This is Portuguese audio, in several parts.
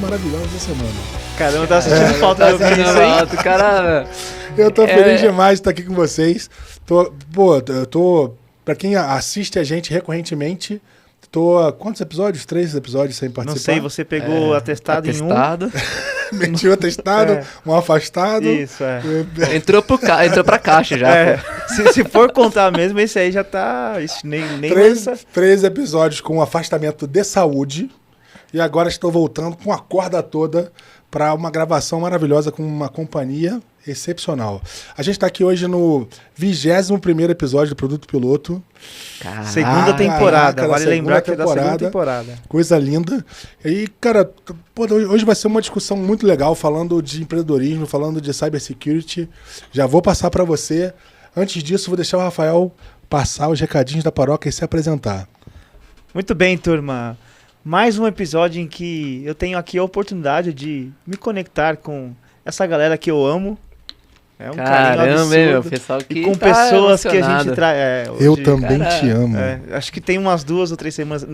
maravilhosa da semana. Caramba, tá sentindo falta do isso, hein? Cara, Eu tô feliz demais de estar aqui com vocês. Pra quem assiste a gente recorrentemente, quantos episódios? 3 episódios sem participar? Não sei, você pegou atestado em um. Mentiu atestado, um afastado. Isso, Entrou pra caixa já. Se for contar mesmo, esse aí já tá... Nem 3 episódios com afastamento de saúde. E agora estou voltando com a corda toda para uma gravação maravilhosa com uma companhia excepcional. A gente está aqui hoje no 21º episódio do Produto Piloto. Caraca, segunda temporada. Caraca, vale lembrar que é da segunda temporada. Coisa linda. E, cara, hoje vai ser uma discussão muito legal, falando de empreendedorismo, falando de cybersecurity. Já vou passar para você. Antes disso, vou deixar o Rafael passar os recadinhos da paróquia e se apresentar. Muito bem, turma. Mais um episódio em que eu tenho aqui a oportunidade de me conectar com essa galera que eu amo. É um carinho absurdo. Meu, pessoal que e com tá pessoas emocionado. que a gente traz. Eu também te amo. Acho que tem umas 2 ou 3 semanas.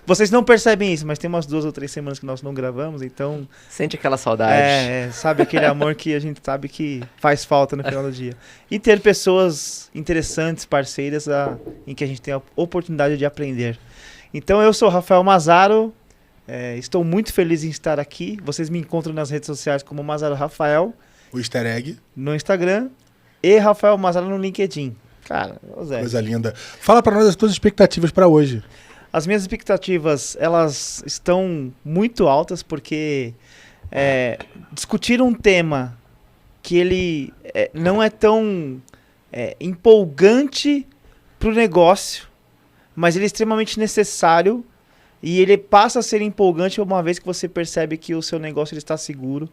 Vocês não percebem isso, mas tem umas 2 ou 3 semanas que nós não gravamos, então. Sente aquela saudade. Sabe aquele amor que a gente sabe que faz falta no final do dia. E ter pessoas interessantes, parceiras, em que a gente tem a oportunidade de aprender. Então eu sou o Rafael Mazaro, estou muito feliz em estar aqui. Vocês me encontram nas redes sociais como Mazaro Rafael. O easter egg. No Instagram e Rafael Mazaro no LinkedIn. Cara, Zé. Coisa linda. Fala para nós as tuas expectativas para hoje. As minhas expectativas, elas estão muito altas porque discutir um tema que ele não é tão empolgante para o negócio, mas ele é extremamente necessário e ele passa a ser empolgante uma vez que você percebe que o seu negócio ele está seguro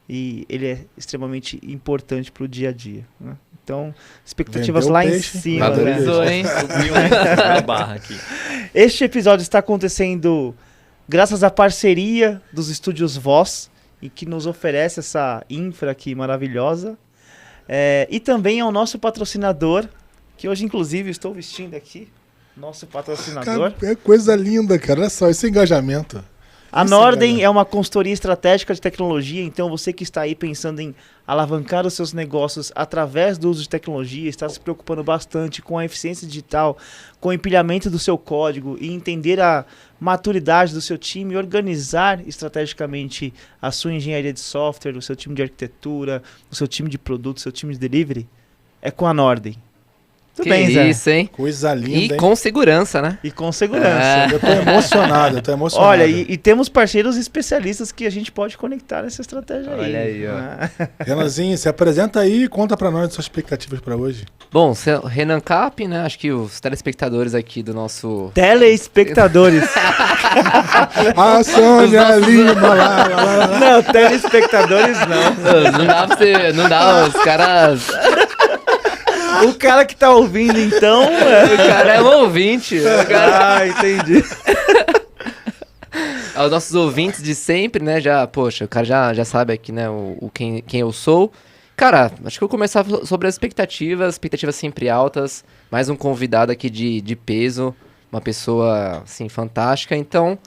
e ele é extremamente importante para o dia a dia, né? Então, expectativas lá em cima. Valorizou, hein? Subiu uma barra aqui. Este episódio está acontecendo graças à parceria dos estúdios Voz, e que nos oferece essa infra aqui maravilhosa. E também ao nosso patrocinador, que hoje inclusive estou vestindo aqui. Nosso patrocinador. Cara, é coisa linda, cara. Olha só, esse engajamento. A Nordem é uma consultoria estratégica de tecnologia, então você que está aí pensando em alavancar os seus negócios através do uso de tecnologia, está se preocupando bastante com a eficiência digital, com o empilhamento do seu código e entender a maturidade do seu time e organizar estrategicamente a sua engenharia de software, o seu time de arquitetura, o seu time de produto, o seu time de delivery, é com a Nordem. Tudo bem, Zé? Isso, hein? Coisa linda, E com segurança, né? E com segurança. Eu tô emocionado, Olha, e temos parceiros especialistas que a gente pode conectar nessa estratégia aí. Olha aí, ó. Renanzinho, se apresenta aí e conta pra nós suas expectativas pra hoje. Bom, Renan Cap, né? Acho que os telespectadores aqui do nosso... Telespectadores. A Sônia Lima, lá. Não, telespectadores não. Não dá pra você... Não dá, os caras... O cara que tá ouvindo, então... O cara é um ouvinte. Ah, entendi. Aos nossos ouvintes de sempre, né? O cara já sabe aqui, né? Quem eu sou. Cara, acho que eu vou começar sobre as expectativas sempre altas. Mais um convidado aqui de peso. Uma pessoa, assim, fantástica. Então,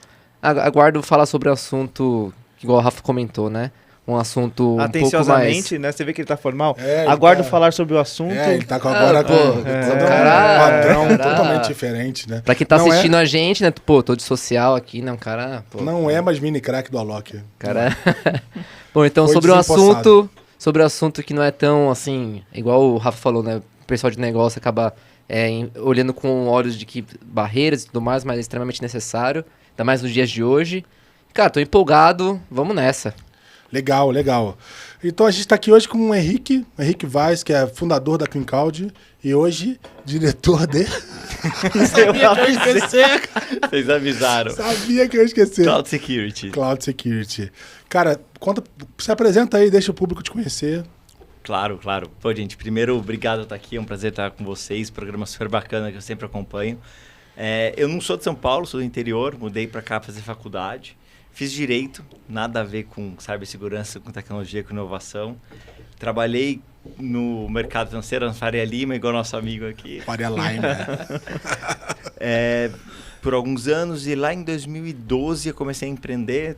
aguardo falar sobre o assunto, igual o Rafa comentou, né? Um assunto um pouco mais... né? Você vê que ele tá formal. Aguardo falar sobre o assunto. Ele tá agora com um padrão totalmente diferente, né? Pra quem tá assistindo a gente, né? Pô, tô de social aqui, né? Um cara... Pô, não é mais mini crack do Alok. Cara... Bom, então sobre o assunto que não é tão, assim... Igual o Rafa falou, né? O pessoal de negócio acaba olhando com olhos de que barreiras e tudo mais, mas é extremamente necessário. Ainda mais nos dias de hoje. Cara, tô empolgado. Vamos nessa. Legal. Então a gente está aqui hoje com o Henrique Vaz, que é fundador da QueenCloud e hoje diretor de... Sabia que eu ia esquecer. Vocês avisaram. Sabia que eu ia esquecer. Cloud Security. Cara, se apresenta aí, deixa o público te conhecer. Claro. Pô, gente, primeiro, obrigado por estar aqui. É um prazer estar com vocês. Programa super bacana que eu sempre acompanho. Eu não sou de São Paulo, sou do interior. Mudei para cá fazer faculdade. Fiz direito, nada a ver com cibersegurança, com tecnologia, com inovação. Trabalhei no mercado financeiro, na Faria Lima, igual nosso amigo aqui. Faria Lima. Por alguns anos, e lá em 2012 eu comecei a empreender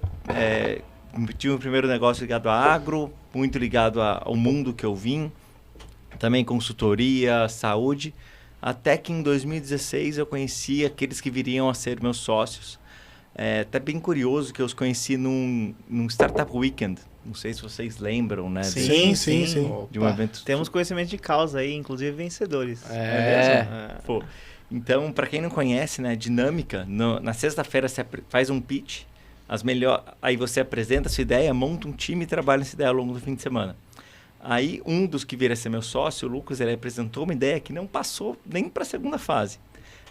tive o primeiro negócio ligado a agro, muito ligado ao mundo que eu vim, também consultoria, saúde, até que em 2016 eu conheci aqueles que viriam a ser meus sócios. Até bem curioso que eu os conheci num Startup Weekend. Não sei se vocês lembram, né? Sim. De um evento. Temos conhecimento de causa aí, inclusive vencedores. Pô, então, para quem não conhece, né, dinâmica, na sexta-feira você faz um pitch, aí você apresenta a sua ideia, monta um time e trabalha essa ideia ao longo do fim de semana. Aí, um dos que viria a ser meu sócio, o Lucas, ele apresentou uma ideia que não passou nem para a segunda fase.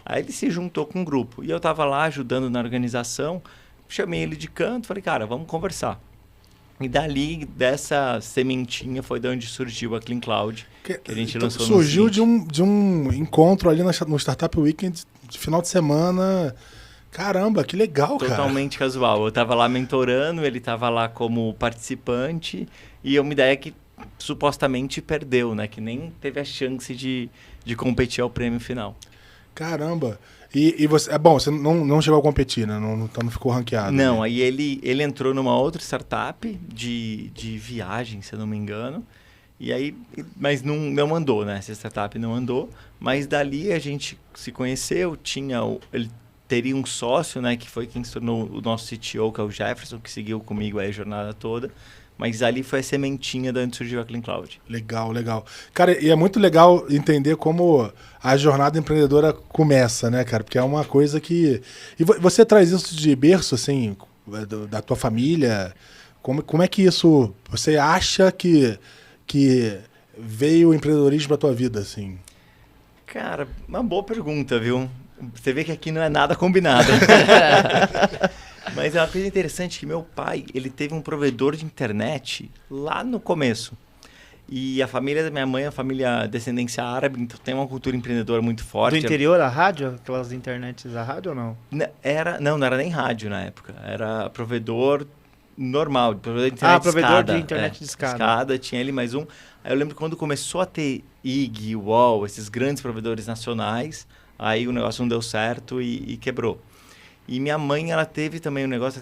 Aí ele se juntou com um grupo e eu estava lá ajudando na organização, chamei ele de canto, falei, cara, vamos conversar. E dali, dessa sementinha, foi de onde surgiu a Clean Cloud, que a gente lançou no surgiu de um encontro ali no Startup Weekend, de final de semana. Caramba, que legal, cara. Totalmente casual. Eu estava lá mentorando, ele estava lá como participante, e uma ideia que supostamente perdeu, né? Que nem teve a chance de competir ao prêmio final. Caramba. E você, você não chegou a competir, né? Não ficou ranqueado. Não, né? aí ele entrou numa outra startup de viagem, se eu não me engano. E aí, mas não andou, né? Essa startup não andou. Mas dali a gente se conheceu, ele teria um sócio, né? Que foi quem se tornou o nosso CTO, que é o Jefferson, que seguiu comigo aí a jornada toda. Mas ali foi a sementinha de onde surgiu a Clean Cloud. Legal. Cara, e é muito legal entender como a jornada empreendedora começa, né, cara? Porque é uma coisa que... E você traz isso de berço, assim, da tua família? Como é que isso... Você acha que veio o empreendedorismo pra tua vida, assim? Cara, uma boa pergunta, viu? Você vê que aqui não é nada combinado. Mas é uma coisa interessante que meu pai, ele teve um provedor de internet lá no começo. E a família da minha mãe é uma família de descendência árabe, então tem uma cultura empreendedora muito forte. Do interior, a rádio? Aquelas internets a rádio ou não? Não era nem rádio na época. Era provedor normal, provedor de internet de provedor escada. de internet de escada. Escada, tinha ele mais um. Aí eu lembro quando começou a ter IG, UOL, esses grandes provedores nacionais, aí o negócio não deu certo e quebrou. E minha mãe, ela teve também um negócio,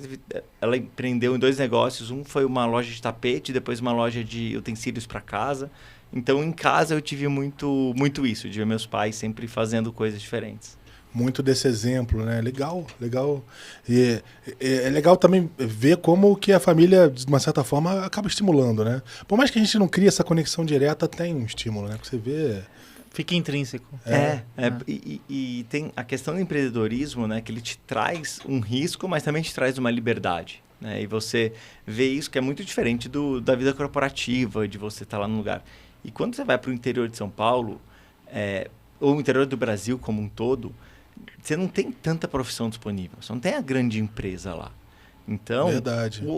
ela empreendeu em 2 negócios. Um foi uma loja de tapete, depois uma loja de utensílios para casa. Então, em casa, eu tive muito isso, de ver meus pais sempre fazendo coisas diferentes. Muito desse exemplo, né? Legal. E é legal também ver como que a família, de uma certa forma, acaba estimulando, né? Por mais que a gente não crie essa conexão direta, tem um estímulo, né? Porque você vê... Fica intrínseco. E tem a questão do empreendedorismo, né? Que ele te traz um risco, mas também te traz uma liberdade. Né? E você vê isso que é muito diferente da vida corporativa, de você estar lá no lugar. E quando você vai para o interior de São Paulo, ou o interior do Brasil como um todo, você não tem tanta profissão disponível. Você não tem a grande empresa lá. Então,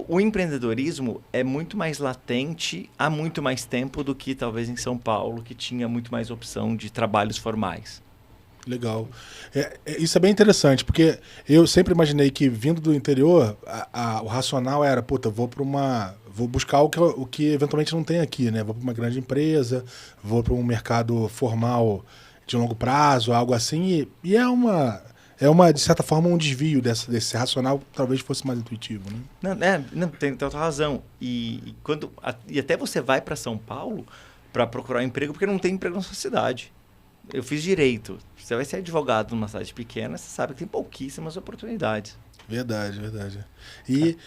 o empreendedorismo é muito mais latente há muito mais tempo do que talvez em São Paulo, que tinha muito mais opção de trabalhos formais. Legal. Isso é bem interessante, porque eu sempre imaginei que, vindo do interior, o racional era, vou buscar o que eventualmente não tem aqui, né? Vou para uma grande empresa, vou para um mercado formal de longo prazo, algo assim, e de certa forma, um desvio desse racional, talvez fosse mais intuitivo, né? Não, tem total razão. E até você vai para São Paulo para procurar um emprego, porque não tem emprego na sua cidade. Eu fiz direito. Você vai ser advogado numa cidade pequena, você sabe que tem pouquíssimas oportunidades. Verdade. E...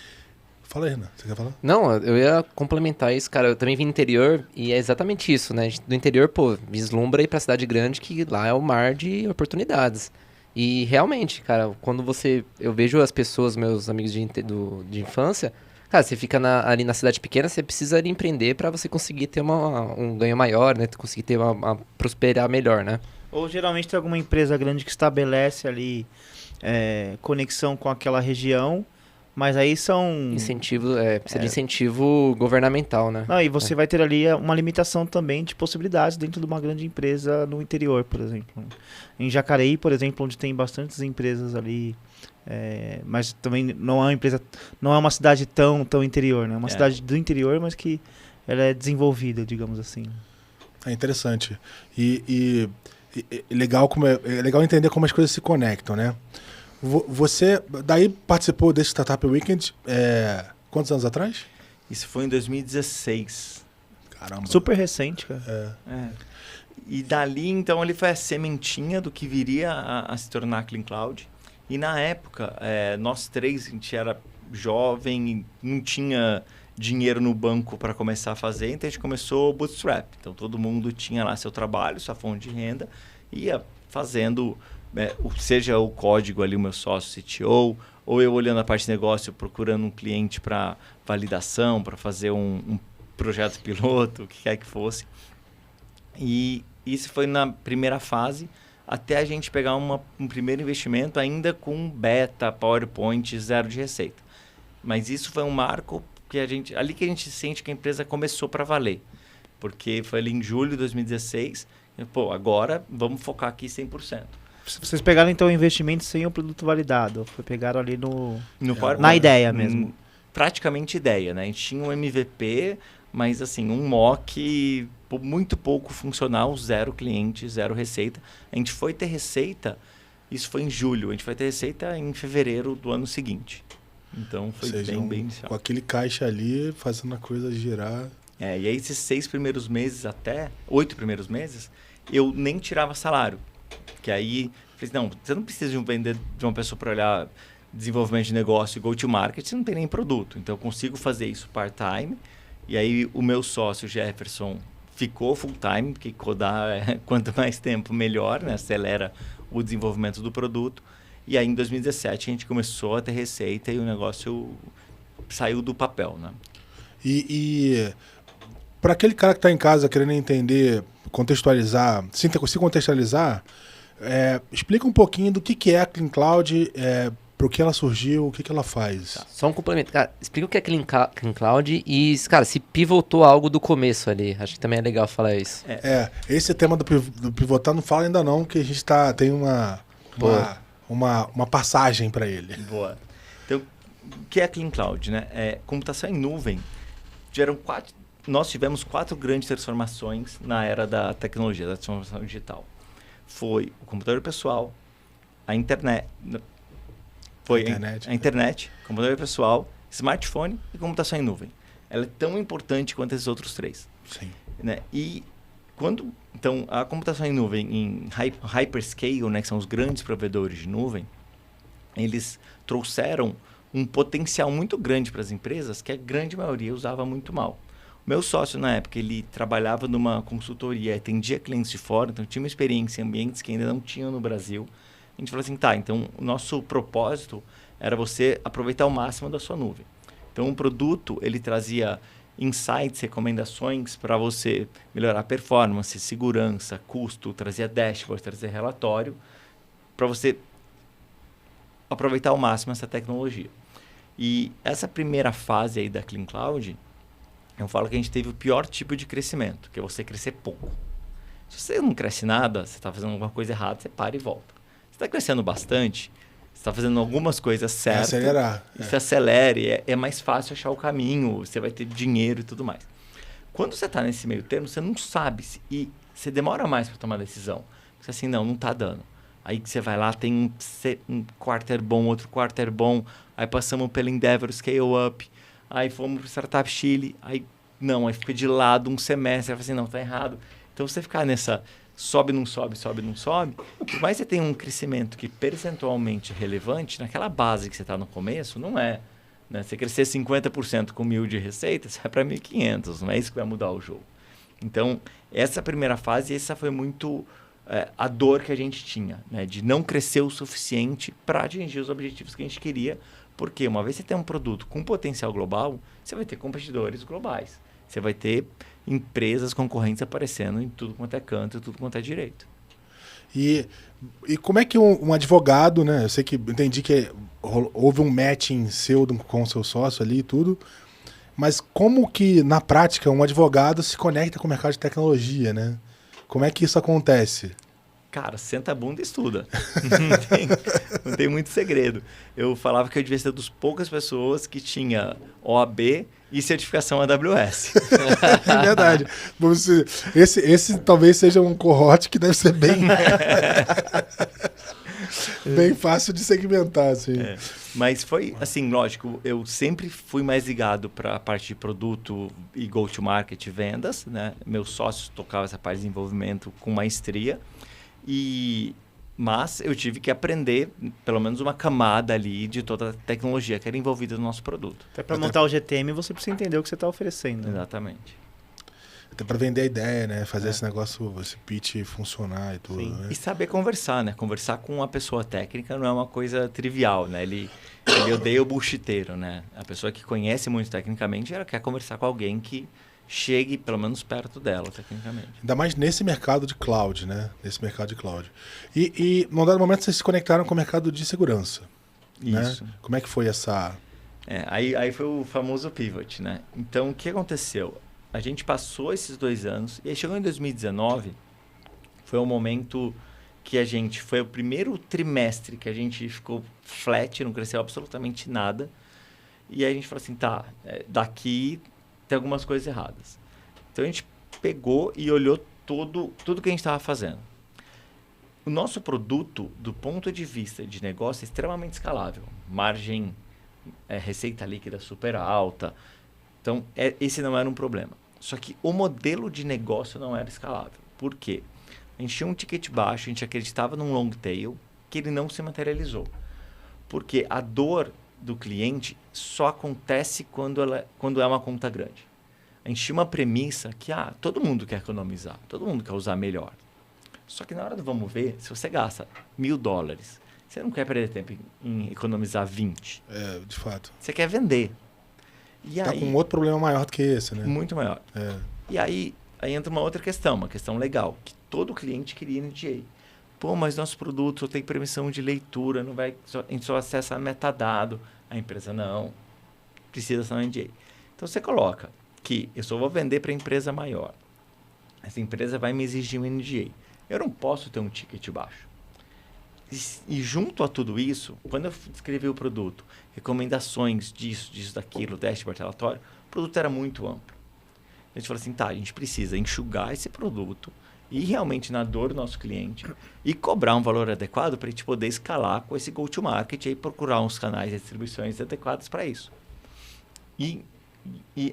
Fala aí, Renan. Você quer falar? Não, eu ia complementar isso, cara. Eu também vim do interior e é exatamente isso, né? Do interior, vislumbra ir pra cidade grande, que lá é o mar de oportunidades. E realmente, cara, quando eu vejo as pessoas, meus amigos de infância, cara, você fica ali na cidade pequena, você precisa ali empreender para você conseguir ter um ganho maior, né? Conseguir ter prosperar melhor, né? Ou geralmente tem alguma empresa grande que estabelece ali conexão com aquela região, mas aí são... Precisa de incentivo governamental, né? Não, e você vai ter ali uma limitação também de possibilidades dentro de uma grande empresa no interior, por exemplo. Em Jacareí, por exemplo, onde tem bastantes empresas ali, mas também não é uma cidade tão interior, né? É uma cidade do interior, mas que ela é desenvolvida, digamos assim. É interessante. E é legal entender como as coisas se conectam, né? Você daí participou desse Startup Weekend Quantos anos atrás? Isso foi em 2016. Caramba. Super recente, cara. E dali, então, ele foi a sementinha do que viria a se tornar Clean Cloud. E na época, nós três, a gente era jovem, não tinha dinheiro no banco para começar a fazer, então a gente começou o bootstrap. Então todo mundo tinha lá seu trabalho, sua fonte de renda, ia fazendo, seja o código ali, o meu sócio CTO, ou eu olhando a parte de negócio, procurando um cliente para validação, para fazer um projeto piloto, o que quer que fosse. E isso foi na primeira fase, até a gente pegar um primeiro investimento ainda com beta, PowerPoint, 0 de receita. Mas isso foi um marco que ali que a gente sente que a empresa começou para valer. Porque foi ali em julho de 2016, agora vamos focar aqui 100%. Vocês pegaram então o investimento sem o produto validado? Pegaram ali na ideia mesmo? Praticamente ideia, né? A gente tinha um MVP, mas assim, um mock muito pouco funcional, 0 cliente, 0 receita. A gente foi ter receita, isso foi em julho, a gente foi ter receita em fevereiro do ano seguinte. Então foi bem inicial. Com aquele caixa ali, fazendo a coisa girar. E aí esses 6 primeiros meses, até 8 primeiros meses, eu nem tirava salário. Que aí, falei, não, você não precisa de uma pessoa para olhar desenvolvimento de negócio e go-to-market, você não tem nem produto. Então eu consigo fazer isso part-time. E aí o meu sócio, Jefferson, ficou full-time, porque codar, quanto mais tempo, melhor, né? Acelera o desenvolvimento do produto. E aí, em 2017, a gente começou a ter receita e o negócio saiu do papel, né? E para aquele cara que está em casa querendo entender, contextualizar, se contextualizar, explica um pouquinho do que é a Clean Cloud, para o que ela surgiu, o que ela faz. Tá, só um complemento. Cara, explica o que é Clean Cloud e, cara, se pivotou algo do começo ali. Acho que também é legal falar isso. Esse tema do pivotar não fala ainda não, que a gente tem uma passagem para ele. Boa. Então, o que é a Clean Cloud, né? Computação em nuvem. Nós tivemos 4 grandes transformações na era da tecnologia, da transformação digital. Foi o computador pessoal, a internet, a internet, computador pessoal, smartphone e computação em nuvem. Ela é tão importante quanto esses outros 3. Sim. Né? E então, a computação em nuvem, em hyperscale, né, que são os grandes provedores de nuvem, eles trouxeram um potencial muito grande para as empresas que a grande maioria usava muito mal. O meu sócio, na época, ele trabalhava numa consultoria, atendia clientes de fora, então tinha uma experiência em ambientes que ainda não tinham no Brasil. A gente falou assim, então o nosso propósito era você aproveitar o máximo da sua nuvem. Então, o produto, ele trazia insights, recomendações para você melhorar a performance, segurança, custo, trazia dashboard, trazia relatório, para você aproveitar ao máximo essa tecnologia. E essa primeira fase aí da Clean Cloud, eu falo que a gente teve o pior tipo de crescimento, que é você crescer pouco. Se você não cresce nada, você está fazendo alguma coisa errada, você para e volta. Se está crescendo bastante, você está fazendo algumas coisas certas. Acelerar. Você acelere, é mais fácil achar o caminho, você vai ter dinheiro e tudo mais. Quando você está nesse meio termo, você não sabe e você demora mais para tomar decisão. Você assim, não está dando. Aí que você vai lá, tem um quarter bom, outro quarter bom, aí passamos pelo Endeavor Scale Up, aí fomos para o Startup Chile, aí fica de lado um semestre, aí fala assim, não, está errado. Então você ficar nessa sobe, não sobe, sobe, não sobe, por mais que você tenha um crescimento que percentualmente relevante, naquela base que você está no começo, não é. Né? Você crescer 50% com 1.000 de receita, você vai para 1.500, não é isso que vai mudar o jogo. Então, essa primeira fase, essa foi muito a dor que a gente tinha, né? De não crescer o suficiente para atingir os objetivos que a gente queria, porque uma vez que você tem um produto com potencial global, você vai ter competidores globais. Você vai ter empresas concorrentes aparecendo em tudo quanto é canto, em tudo quanto é direito. E como é que um advogado, né? Eu sei que entendi que houve um matching seu com o seu sócio ali e tudo, mas como que, na prática, um advogado se conecta com o mercado de tecnologia, né? Como é que isso acontece? Cara, senta a bunda e estuda. Não tem muito segredo. Eu falava que eu devia ser das poucas pessoas que tinha OAB e certificação AWS. É verdade. Esse talvez seja um cohort que deve ser bem... Bem fácil de segmentar, assim. Mas foi, assim, lógico, eu sempre fui mais ligado para a parte de produto e go-to-market e vendas, né? Meus sócios tocavam essa parte de desenvolvimento com maestria. Mas eu tive que aprender pelo menos uma camada ali de toda a tecnologia que era envolvida no nosso produto. Até para montar o GTM, você precisa entender o que você está oferecendo. Né? Exatamente. Até para vender a ideia, né? Fazer esse negócio, esse pitch funcionar e tudo. Né? E saber conversar, né? Conversar com uma pessoa técnica não é uma coisa trivial, né? Ele odeia o bullshiteiro, né? A pessoa que conhece muito tecnicamente, ela quer conversar com alguém que chegue pelo menos perto dela, tecnicamente. Ainda mais nesse mercado de cloud, né? Nesse mercado de cloud. E num dado momento vocês se conectaram com o mercado de segurança. Isso. Né? Como é que foi essa... Aí foi o famoso pivot, né? Então, o que aconteceu? A gente passou esses 2 anos, e aí chegou em 2019, foi um momento que foi o primeiro trimestre que a gente ficou flat, não cresceu absolutamente nada. E aí a gente falou assim, daqui tem algumas coisas erradas. Então a gente pegou e olhou tudo que a gente estava fazendo. O nosso produto, do ponto de vista de negócio, é extremamente escalável. Margem, receita líquida super alta. Então, esse não era um problema. Só que o modelo de negócio não era escalável. Por quê? A gente tinha um ticket baixo, a gente acreditava num long tail, que ele não se materializou. Porque a dor do cliente só acontece quando é uma conta grande. A gente tinha uma premissa que todo mundo quer economizar, todo mundo quer usar melhor. Só que na hora do vamos ver, se você gasta $1.000, você não quer perder tempo em economizar 20. de fato. Você quer vender. E tá aí, com um outro problema maior do que esse, né? Muito maior. E aí entra uma outra questão, uma questão legal, que todo cliente queria NDA. Pô, mas nosso produto só tem permissão de leitura, a gente só acessa metadado. A empresa não, precisa ser um NDA. Então você coloca que eu só vou vender para a empresa maior. Essa empresa vai me exigir um NDA. Eu não posso ter um ticket baixo. E junto a tudo isso, quando eu escrevi o produto, recomendações disso, daquilo, dashboard, relatório, o produto era muito amplo. A gente falou assim, a gente precisa enxugar esse produto, ir realmente na dor do nosso cliente e cobrar um valor adequado para a gente poder escalar com esse go-to-market e procurar uns canais de distribuições adequados para isso. E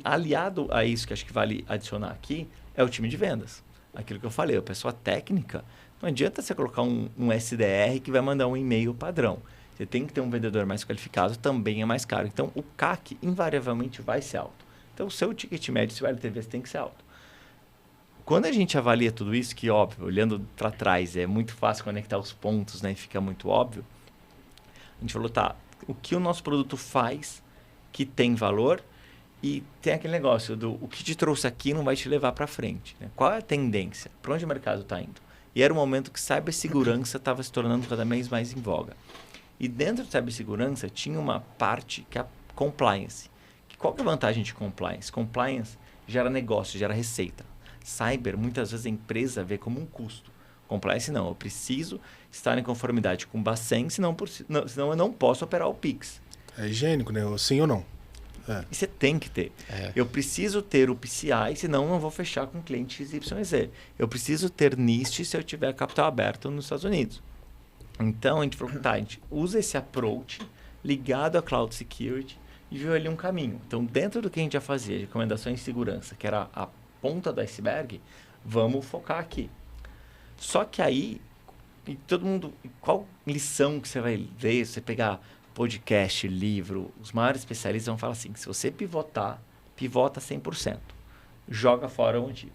aliado a isso, que acho que vale adicionar aqui, é o time de vendas. Aquilo que eu falei, a pessoa técnica, não adianta você colocar um SDR que vai mandar um e-mail padrão. Você tem que ter um vendedor mais qualificado, também é mais caro. Então, o CAC invariavelmente vai ser alto. Então, o seu ticket médio, se o LTV, tem que ser alto. Quando a gente avalia tudo isso, que óbvio, olhando para trás, é muito fácil conectar os pontos, né, e fica muito óbvio, a gente falou, o que o nosso produto faz que tem valor e tem aquele negócio o que te trouxe aqui não vai te levar para frente. Né? Qual é a tendência? Para onde o mercado está indo? E era um momento que cibersegurança estava se tornando cada vez mais em voga. E dentro de cibersegurança tinha uma parte que é a compliance. Qual que é a vantagem de compliance? Compliance gera negócio, gera receita. Cyber, muitas vezes a empresa vê como um custo. Compliance não, eu preciso estar em conformidade com o Bacen, senão eu não posso operar o Pix. É higiênico, né? Sim ou não? E você tem que ter. Eu preciso ter o PCI, senão eu não vou fechar com cliente XYZ. Eu preciso ter NIST se eu tiver capital aberto nos Estados Unidos. Então, a gente falou, a gente usa esse approach ligado a Cloud Security e viu ali um caminho. Então, dentro do que a gente já fazia, de recomendações de segurança, que era a ponta do iceberg, vamos focar aqui. Só que aí, todo mundo, qual lição que você vai ver, se você pegar podcast, livro, os maiores especialistas vão falar assim, que se você pivota 100%. Joga fora o antigo.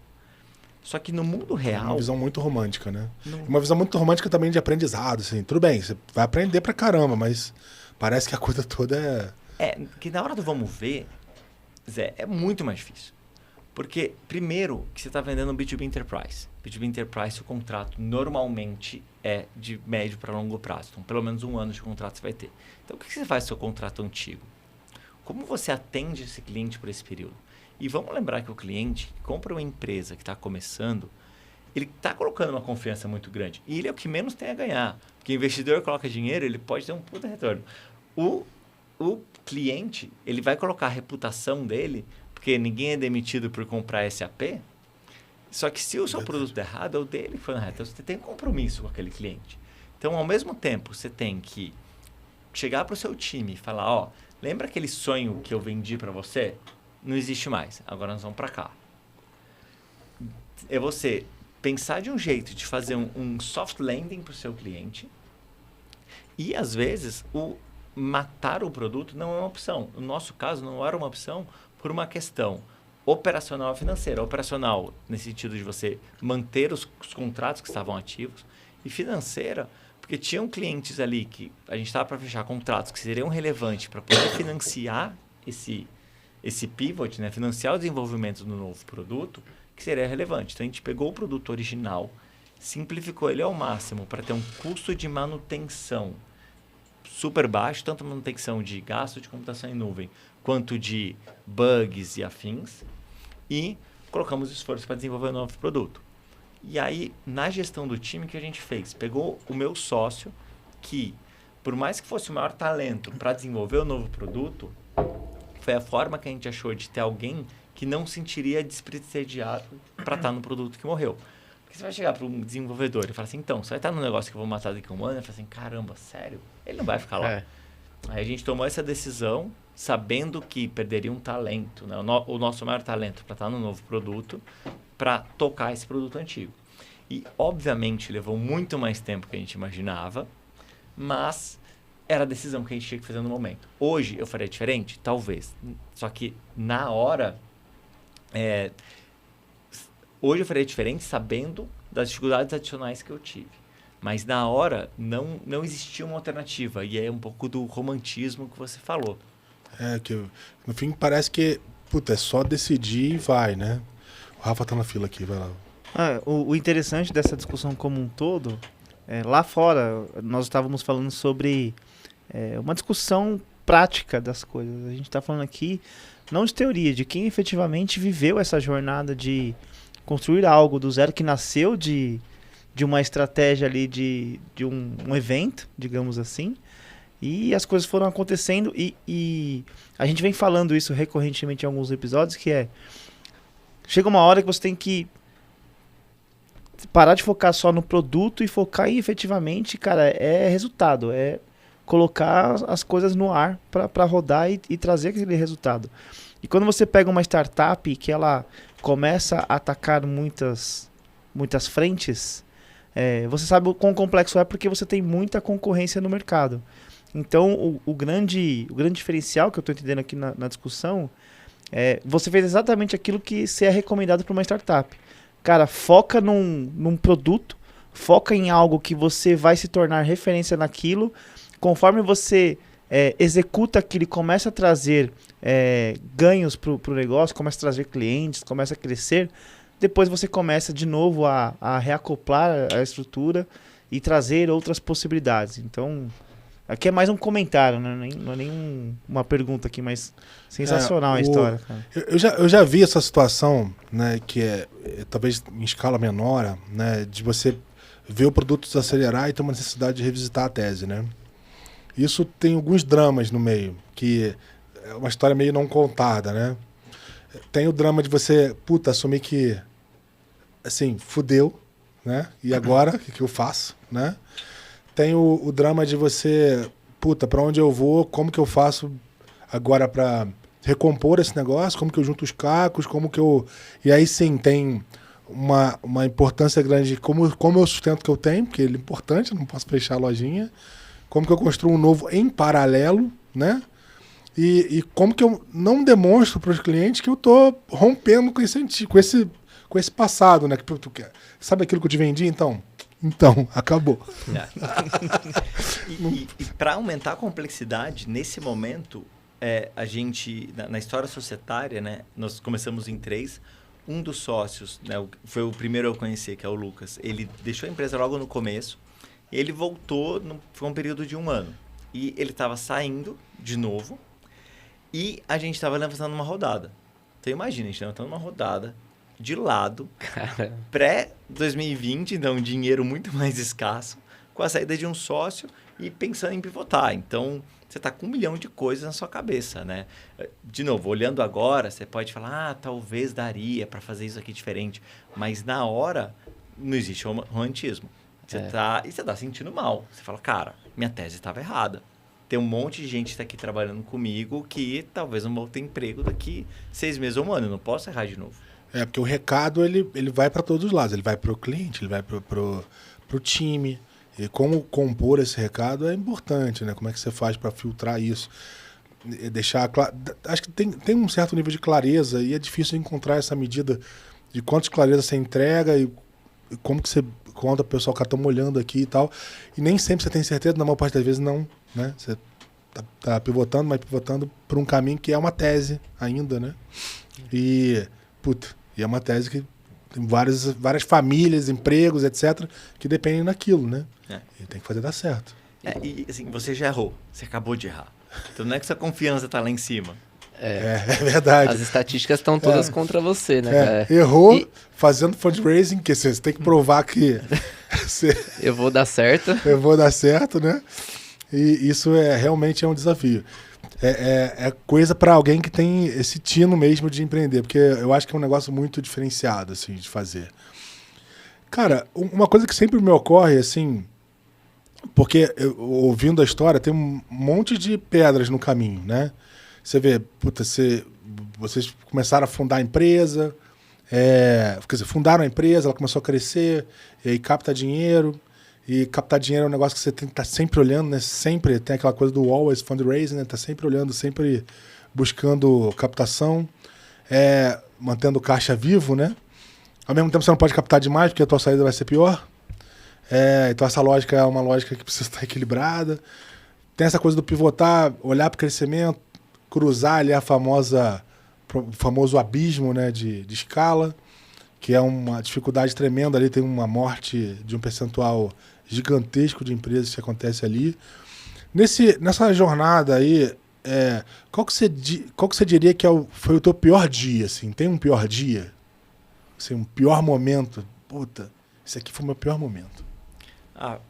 Só que no mundo real... Uma visão muito romântica, né? Uma visão muito romântica também de aprendizado, assim. Tudo bem, você vai aprender pra caramba, mas parece que a coisa toda que na hora do vamos ver, Zé, é muito mais difícil. Porque, primeiro, que você está vendendo um B2B Enterprise. B2B Enterprise, o contrato normalmente é de médio para longo prazo. Então, pelo menos 1 ano de contrato você vai ter. Então, o que você faz com o seu contrato antigo? Como você atende esse cliente por esse período? E vamos lembrar que o cliente que compra uma empresa que está começando, ele está colocando uma confiança muito grande. E ele é o que menos tem a ganhar. Porque o investidor coloca dinheiro, ele pode ter um puta retorno. O cliente, ele vai colocar a reputação dele, porque ninguém é demitido por comprar SAP. Só que se o seu produto der errado, é o dele que foi na reta. Então, você tem um compromisso com aquele cliente. Então, ao mesmo tempo, você tem que chegar para o seu time e falar, ó, lembra aquele sonho que eu vendi para você? Não existe mais. Agora nós vamos para cá. É você pensar de um jeito de fazer um soft landing para o seu cliente e, às vezes, matar o produto não é uma opção. No nosso caso, não era uma opção por uma questão operacional e financeira. Operacional, nesse sentido de você manter os contratos que estavam ativos, e financeira, porque tinham clientes ali que a gente estava para fechar contratos que seriam relevantes para poder financiar esse pivot, né? Financiar o desenvolvimento do novo produto, que seria relevante. Então, a gente pegou o produto original, simplificou ele ao máximo para ter um custo de manutenção super baixo, tanto manutenção de gasto de computação em nuvem, quanto de bugs e afins, e colocamos esforço para desenvolver um novo produto. E aí, na gestão do time, que a gente fez? Pegou o meu sócio, que, por mais que fosse o maior talento para desenvolver o novo produto, foi a forma que a gente achou de ter alguém que não sentiria desprestigiado para estar no produto que morreu. Porque você vai chegar para um desenvolvedor e falar assim, então, você vai estar no negócio que eu vou matar daqui a um ano? Ele fala assim, caramba, sério? Ele não vai ficar lá. Aí a gente tomou essa decisão, sabendo que perderia um talento, né? O nosso maior talento para estar no novo produto, para tocar esse produto antigo. E, obviamente, levou muito mais tempo que a gente imaginava, mas era a decisão que a gente tinha que fazer no momento. Hoje, eu faria diferente? Talvez. Só que, na hora... Hoje eu faria diferente sabendo das dificuldades adicionais que eu tive. Mas, na hora, não existia uma alternativa. E é um pouco do romantismo que você falou. Que no fim parece que, puta, é só decidir e vai, né? O Rafa tá na fila aqui, vai lá. O interessante dessa discussão como um todo, lá fora nós estávamos falando sobre uma discussão prática das coisas. A gente está falando aqui não de teoria, de quem efetivamente viveu essa jornada de construir algo do zero, que nasceu de uma estratégia ali de um evento, digamos assim, e as coisas foram acontecendo e a gente vem falando isso recorrentemente em alguns episódios, que chega uma hora que você tem que parar de focar só no produto e focar em efetivamente, cara, resultado, colocar as coisas no ar para rodar e trazer aquele resultado. E quando você pega uma startup que ela começa a atacar muitas frentes, você sabe o quão complexo é, porque você tem muita concorrência no mercado. Então, o grande diferencial que eu estou entendendo aqui na discussão você fez exatamente aquilo que é recomendado para uma startup. Cara, foca num produto, foca em algo que você vai se tornar referência naquilo. Conforme você executa aquilo e começa a trazer ganhos para o negócio, começa a trazer clientes, começa a crescer, depois você começa de novo a reacoplar a estrutura e trazer outras possibilidades. Então, aqui é mais um comentário, né? Não é nem uma pergunta aqui, mas sensacional a história, cara. Eu já vi essa situação, né, que talvez em escala menor, né, de você ver o produto desacelerar e ter uma necessidade de revisitar a tese, né? Isso tem alguns dramas no meio, que é uma história meio não contada, né? Tem o drama de você, assumir que, assim, fudeu, né? E agora, o que eu faço, né? Tem o drama de você, pra onde eu vou, como que eu faço agora pra recompor esse negócio, como que eu junto os cacos, como que eu... E aí sim, tem uma importância grande de como eu sustento o que eu tenho, porque ele é importante, eu não posso fechar a lojinha. Como que eu construo um novo em paralelo, né? E como que eu não demonstro para os clientes que eu tô rompendo com esse passado, né? Sabe aquilo que eu te vendi, então? Então, acabou. E para aumentar a complexidade, nesse momento, a gente, na história societária, né, nós começamos em 3. Um dos sócios, né, foi o primeiro eu conhecer, que é o Lucas. Ele deixou a empresa logo no começo. Ele voltou, foi um período de 1 ano. E ele estava saindo de novo. E a gente estava levantando uma rodada. Então, imagina, a gente estava levantando uma rodada de lado, pré-2020, então dinheiro muito mais escasso, com a saída de um sócio e pensando em pivotar. Então, você está com 1 milhão de coisas na sua cabeça, né? De novo, olhando agora, você pode falar, talvez daria para fazer isso aqui diferente. Mas na hora, não existe romantismo. Você tá sentindo mal. Você fala, cara, minha tese estava errada. Tem um monte de gente que está aqui trabalhando comigo que talvez não vou ter emprego daqui 6 meses ou um ano. Eu não posso errar de novo. Porque o recado, ele vai para todos os lados. Ele vai para o cliente, ele vai para o time. E como compor esse recado é importante, né? Como é que você faz para filtrar isso? E deixar claro. Acho que tem um certo nível de clareza e é difícil encontrar essa medida de quanto de clareza você entrega e como que você conta o pessoal, cara, estamos olhando aqui e tal. E nem sempre você tem certeza, na maior parte das vezes não, né? Você tá pivotando, mas pivotando por um caminho que é uma tese ainda, né? E é uma tese que tem várias famílias, empregos, etc., que dependem daquilo, né? E tem que fazer dar certo. E assim, você já errou, você acabou de errar. Então não é que sua confiança tá lá em cima. É verdade. As estatísticas estão todas contra você, né, cara? Errou fazendo fundraising, que você tem que provar que eu vou dar certo. Eu vou dar certo, né? E isso realmente é um desafio. É coisa para alguém que tem esse tino mesmo de empreender, porque eu acho que é um negócio muito diferenciado, assim, de fazer. Cara, uma coisa que sempre me ocorre, assim, porque ouvindo a história, tem um monte de pedras no caminho, né? Você vê, vocês começaram a fundar a empresa, quer dizer, fundaram a empresa, ela começou a crescer, e aí capta dinheiro. E captar dinheiro é um negócio que você tem que estar sempre olhando, né? Sempre tem aquela coisa do always fundraising, né? Tá sempre olhando, sempre buscando captação, mantendo o caixa vivo, né? Ao mesmo tempo você não pode captar demais, porque a tua saída vai ser pior. Então essa lógica é uma lógica que precisa estar equilibrada. Tem essa coisa do pivotar, olhar para o crescimento, cruzar ali o famoso abismo, né, de escala, que é uma dificuldade tremenda ali, tem uma morte de um percentual gigantesco de empresas que acontece ali. Nessa jornada aí, qual que você diria que foi o teu pior dia? Assim? Tem um pior dia? Assim, um pior momento? Puta, esse aqui foi o meu pior momento.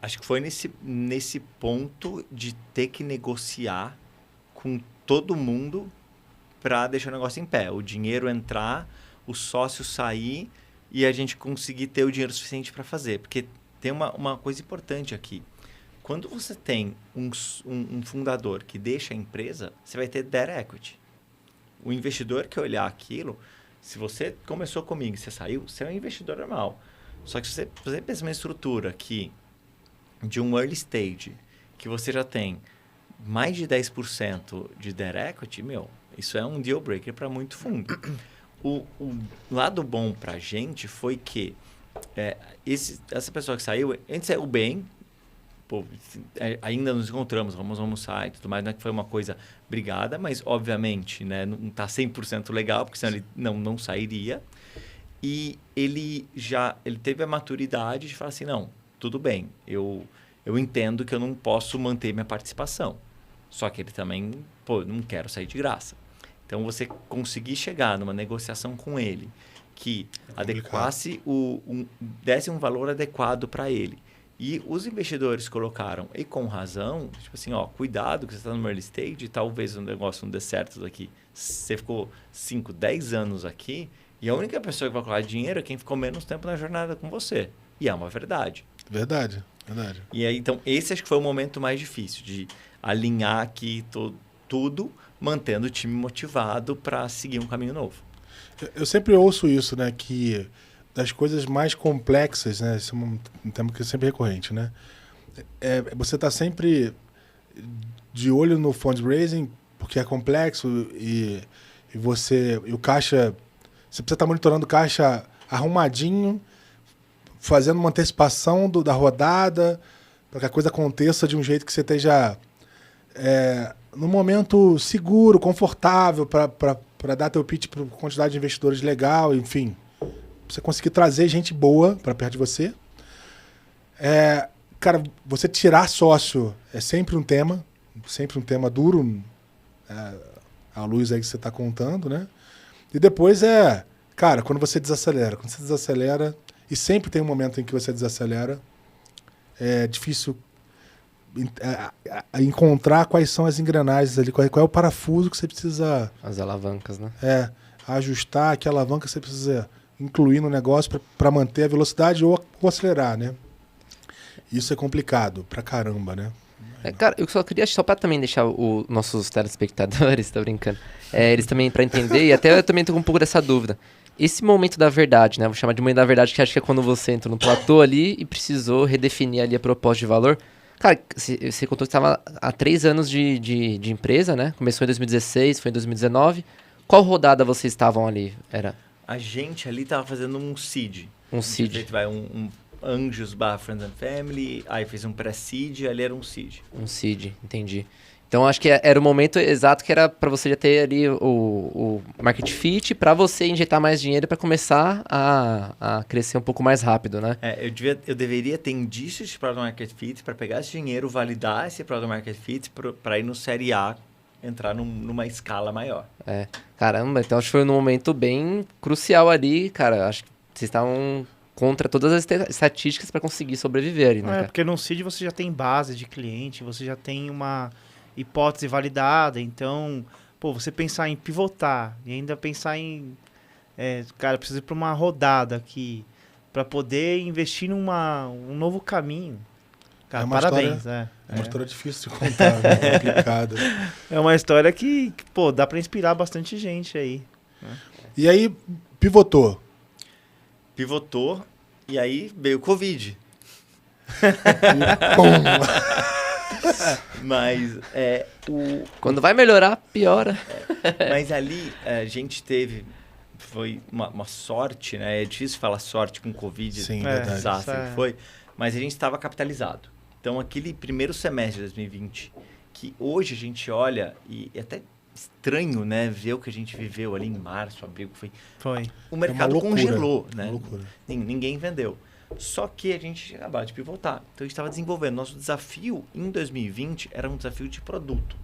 Acho que foi nesse ponto de ter que negociar com todo mundo para deixar o negócio em pé. O dinheiro entrar, o sócio sair e a gente conseguir ter o dinheiro suficiente para fazer. Porque tem uma coisa importante aqui. Quando você tem um fundador que deixa a empresa, você vai ter debt equity. O investidor que olhar aquilo, se você começou comigo e você saiu, você é um investidor normal. Só que se você pensa numa estrutura que, de um early stage, que você já tem mais de 10% de debt equity, isso é um deal breaker para muito fundo. O lado bom para a gente foi que essa pessoa que saiu, a gente saiu bem, ainda nos encontramos, vamos almoçar e tudo mais, não é que foi uma coisa brigada, mas obviamente, né, não está 100% legal, porque senão ele não sairia. E ele teve a maturidade de falar assim, não, tudo bem, eu entendo que eu não posso manter minha participação. Só que ele também, não quero sair de graça. Então, você conseguir chegar numa negociação com ele que adequasse desse um valor adequado para ele. E os investidores colocaram, e com razão, tipo assim, cuidado que você está no early stage, talvez o negócio não dê certo daqui. Você ficou 5, 10 anos aqui, e a única pessoa que vai colocar dinheiro é quem ficou menos tempo na jornada com você. E é uma verdade. Verdade. E aí, então, esse acho que foi o momento mais difícil, de alinhar aqui tudo, mantendo o time motivado para seguir um caminho novo. Eu sempre ouço isso, né, que das coisas mais complexas, né, isso é um tema que é sempre recorrente, né, você está sempre de olho no fundraising, porque é complexo e o caixa, você precisa estar monitorando o caixa arrumadinho, fazendo uma antecipação da rodada, para que a coisa aconteça de um jeito que você esteja num momento seguro, confortável, para dar teu pitch para quantidade de investidores legal, enfim. Você conseguir trazer gente boa para perto de você. Cara, você tirar sócio é sempre um tema duro, a luz aí que você está contando, né? E depois cara, quando você desacelera, e sempre tem um momento em que você desacelera, é difícil encontrar quais são as engrenagens ali, qual é o parafuso que você precisa... As alavancas, né? Ajustar, que alavanca você precisa incluir no negócio para manter a velocidade ou acelerar, né? Isso é complicado pra caramba, né? Cara, eu só queria, só pra também deixar os nossos telespectadores, tô brincando, eles também pra entender, e até eu também tô com um pouco dessa dúvida. Esse momento da verdade, né? Vou chamar de momento da verdade, que acho que é quando você entra no platô ali e precisou redefinir ali a proposta de valor. Cara, você contou que estava há 3 anos de empresa, né? Começou em 2016, foi em 2019. Qual rodada vocês estavam ali? Era A gente ali tava fazendo um seed. um A gente seed. tinha feito, um Anjos / Friends and Family, aí fez um pré-seed, ali era um seed. Um seed, entendi. Então acho que era o momento exato que era para você já ter ali o market fit, para você injetar mais dinheiro para começar a crescer um pouco mais rápido, né? Eu deveria ter indícios de Product Market Fit para pegar esse dinheiro, validar esse Product Market Fit para ir no Série A, entrar numa escala maior. Caramba, então acho que foi num momento bem crucial ali, cara. Acho que vocês estavam contra todas as estatísticas para conseguir sobreviver ali, né, cara? Porque no seed você já tem base de cliente, você já tem uma hipótese validada, então, você pensar em pivotar e ainda pensar em, cara, preciso ir para uma rodada aqui para poder investir um novo caminho. Cara, parabéns. É uma história difícil de contar, né? Complicada. É uma história que dá para inspirar bastante gente aí. E aí, pivotou. E aí veio o Covid. Mas Quando vai melhorar, piora. mas ali a gente foi uma sorte, né? É difícil falar sorte com Covid, Sim, verdade. desastre Isso é. que foi, mas a gente estava capitalizado. Então aquele primeiro semestre de 2020, que hoje a gente olha e é até estranho, né, ver o que a gente viveu ali em março, abril, Foi. o mercado loucura, congelou, né? Uma loucura. Ninguém vendeu. Só que a gente tinha acabado de pivotar. Então a gente estava desenvolvendo. Nosso desafio em 2020 era um desafio de produto.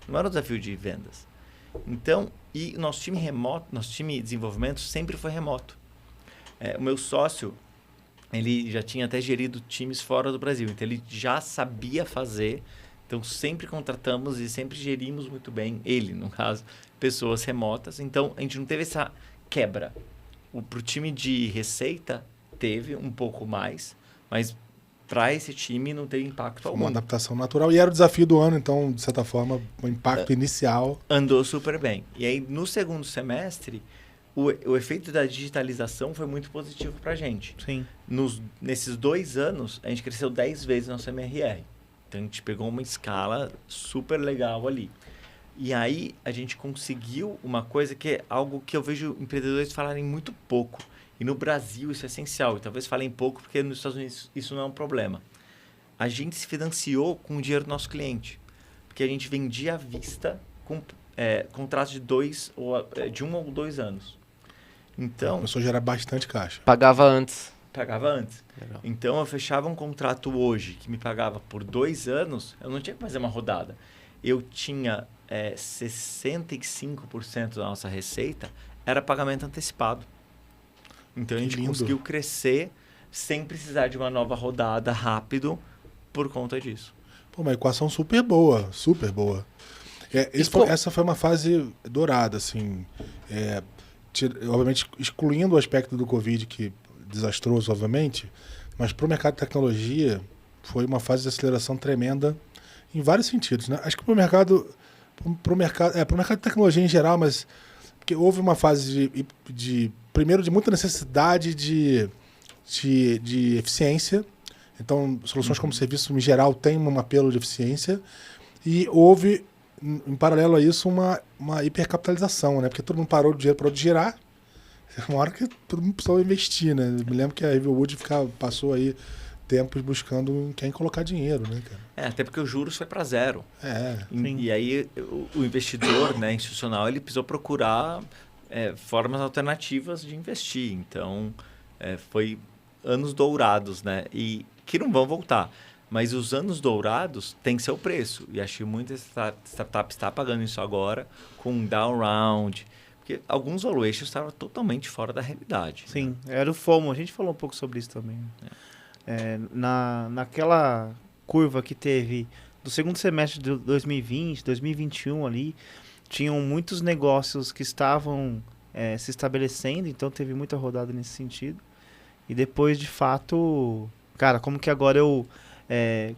Não era um desafio de vendas. Então, e o nosso time remoto, nosso time de desenvolvimento sempre foi remoto. O meu sócio, ele já tinha até gerido times fora do Brasil. Então ele já sabia fazer. Então sempre contratamos e sempre gerimos muito bem, ele no caso, pessoas remotas. Então a gente não teve essa quebra. Para o time de receita teve um pouco mais, mas para esse time não teve impacto algum. Uma adaptação natural. E era o desafio do ano, então, de certa forma, o impacto inicial. Andou super bem. E aí, no segundo semestre, o efeito da digitalização foi muito positivo para a gente. Sim. Nesses 2 anos, a gente cresceu 10 vezes nosso MRR. Então, a gente pegou uma escala super legal ali. E aí, a gente conseguiu uma coisa que é algo que eu vejo empreendedores falarem muito pouco. E no Brasil isso é essencial. E talvez falem pouco porque nos Estados Unidos isso não é um problema. A gente se financiou com o dinheiro do nosso cliente. Porque a gente vendia à vista com contratos de 1 ou 2 anos. Então, Começou a gerar bastante caixa. Pagava antes. pagava antes. Legal. Então, eu fechava um contrato hoje que me pagava por 2 anos, eu não tinha que fazer uma rodada. Eu tinha 65% da nossa receita era pagamento antecipado. Então, a gente lindo. conseguiu crescer sem precisar de uma nova rodada rápido por conta disso. Pô, uma equação super boa, super boa. Essa foi uma fase dourada, assim. Obviamente, excluindo o aspecto do Covid, que desastroso, obviamente, mas para o mercado de tecnologia foi uma fase de aceleração tremenda em vários sentidos, né? Acho que para o mercado de tecnologia em geral, mas porque houve uma fase primeiro de muita necessidade de eficiência. Então, soluções como serviço em geral têm um apelo de eficiência e houve, em paralelo a isso, uma hipercapitalização, né? Porque todo mundo parou de girar. Uma hora que todo mundo precisou investir, né? Eu me lembro que a Riverwood passou aí tempos buscando quem colocar dinheiro, né, cara? Até porque os juros foi para zero. Sim. E aí o investidor, né, institucional, ele precisou procurar formas alternativas de investir. Então, foi anos dourados, né? E que não vão voltar. Mas os anos dourados têm seu preço. E acho que muitas startups estão pagando isso agora com um down round. Porque alguns valuations estavam totalmente fora da realidade. Sim, era o FOMO. A gente falou um pouco sobre isso também. Naquela curva que teve do segundo semestre de 2020, 2021 ali, tinham muitos negócios que estavam se estabelecendo, então teve muita rodada nesse sentido. E depois, de fato, cara, como que agora eu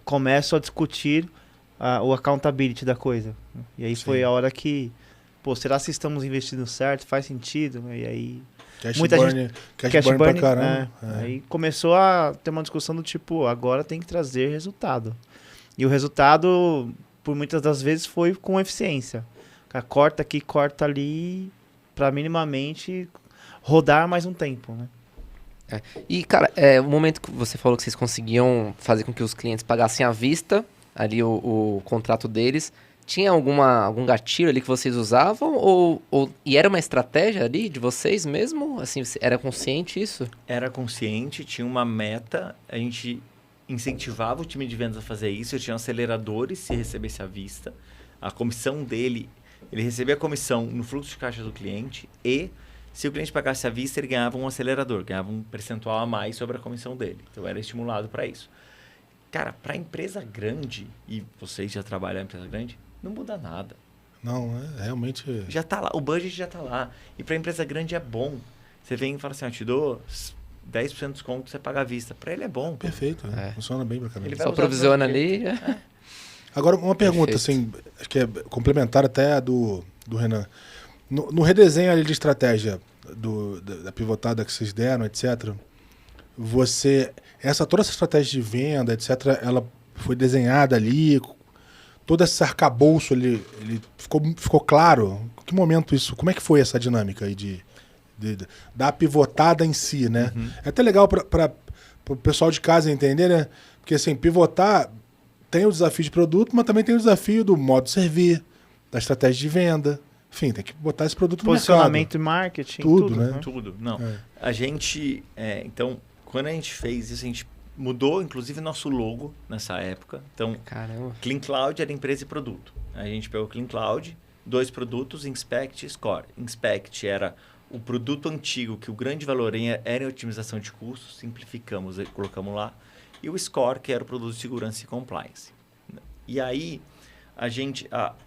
começam a discutir o accountability da coisa. E aí foi a hora que, pô, será que estamos investindo certo? Faz sentido? E aí... Cash muita burn pra caramba. Aí começou a ter uma discussão do tipo, agora tem que trazer resultado. E o resultado, por muitas das vezes, foi com eficiência. Cara, corta aqui, corta ali, para minimamente rodar mais um tempo, né? E, cara, o momento que você falou que vocês conseguiam fazer com que os clientes pagassem à vista ali o contrato deles, tinha algum gatilho ali que vocês usavam? E era uma estratégia ali de vocês mesmo? Assim, era consciente isso? Era consciente, tinha uma meta, a gente incentivava o time de vendas a fazer isso, eu tinha aceleradores se recebesse à vista. A comissão dele, ele recebia a comissão no fluxo de caixa do cliente e, se o cliente pagasse à vista, ele ganhava um acelerador, ganhava um percentual a mais sobre a comissão dele. Então, era estimulado para isso. Cara, para empresa grande, e vocês já trabalham em empresa grande, não muda nada. Não, realmente... Já tá lá, o budget já tá lá. E para empresa grande é bom. Você vem e fala assim, te dou 10% de desconto, você paga à vista. Para ele é bom. Perfeito, funciona bem pra caramba. Ele vai Só usar provisiona ali. Agora, uma pergunta, assim, acho que é complementar até a do Renan. No redesenho ali de estratégia da pivotada que vocês deram, etc., toda essa estratégia de venda, etc., ela foi desenhada ali, todo esse arcabouço ele ficou claro? Em que momento isso, como é que foi essa dinâmica aí da pivotada em si, né? Uhum. É até legal para o pessoal de casa entender, né? Porque assim, pivotar tem o desafio de produto, mas também tem o desafio do modo de servir, da estratégia de venda. Enfim, tem que botar esse produto no mercado. Posicionamento e marketing. Tudo, né? Tudo. Não. A gente, então, quando a gente fez isso, a gente mudou, inclusive, nosso logo nessa época. Então, Caramba. Clean Cloud era empresa e produto. A gente pegou Clean Cloud, 2 produtos, Inspect e Score. Inspect era o produto antigo, que o grande valor era em otimização de custos, simplificamos e colocamos lá. E o Score, que era o produto de segurança e compliance. E aí,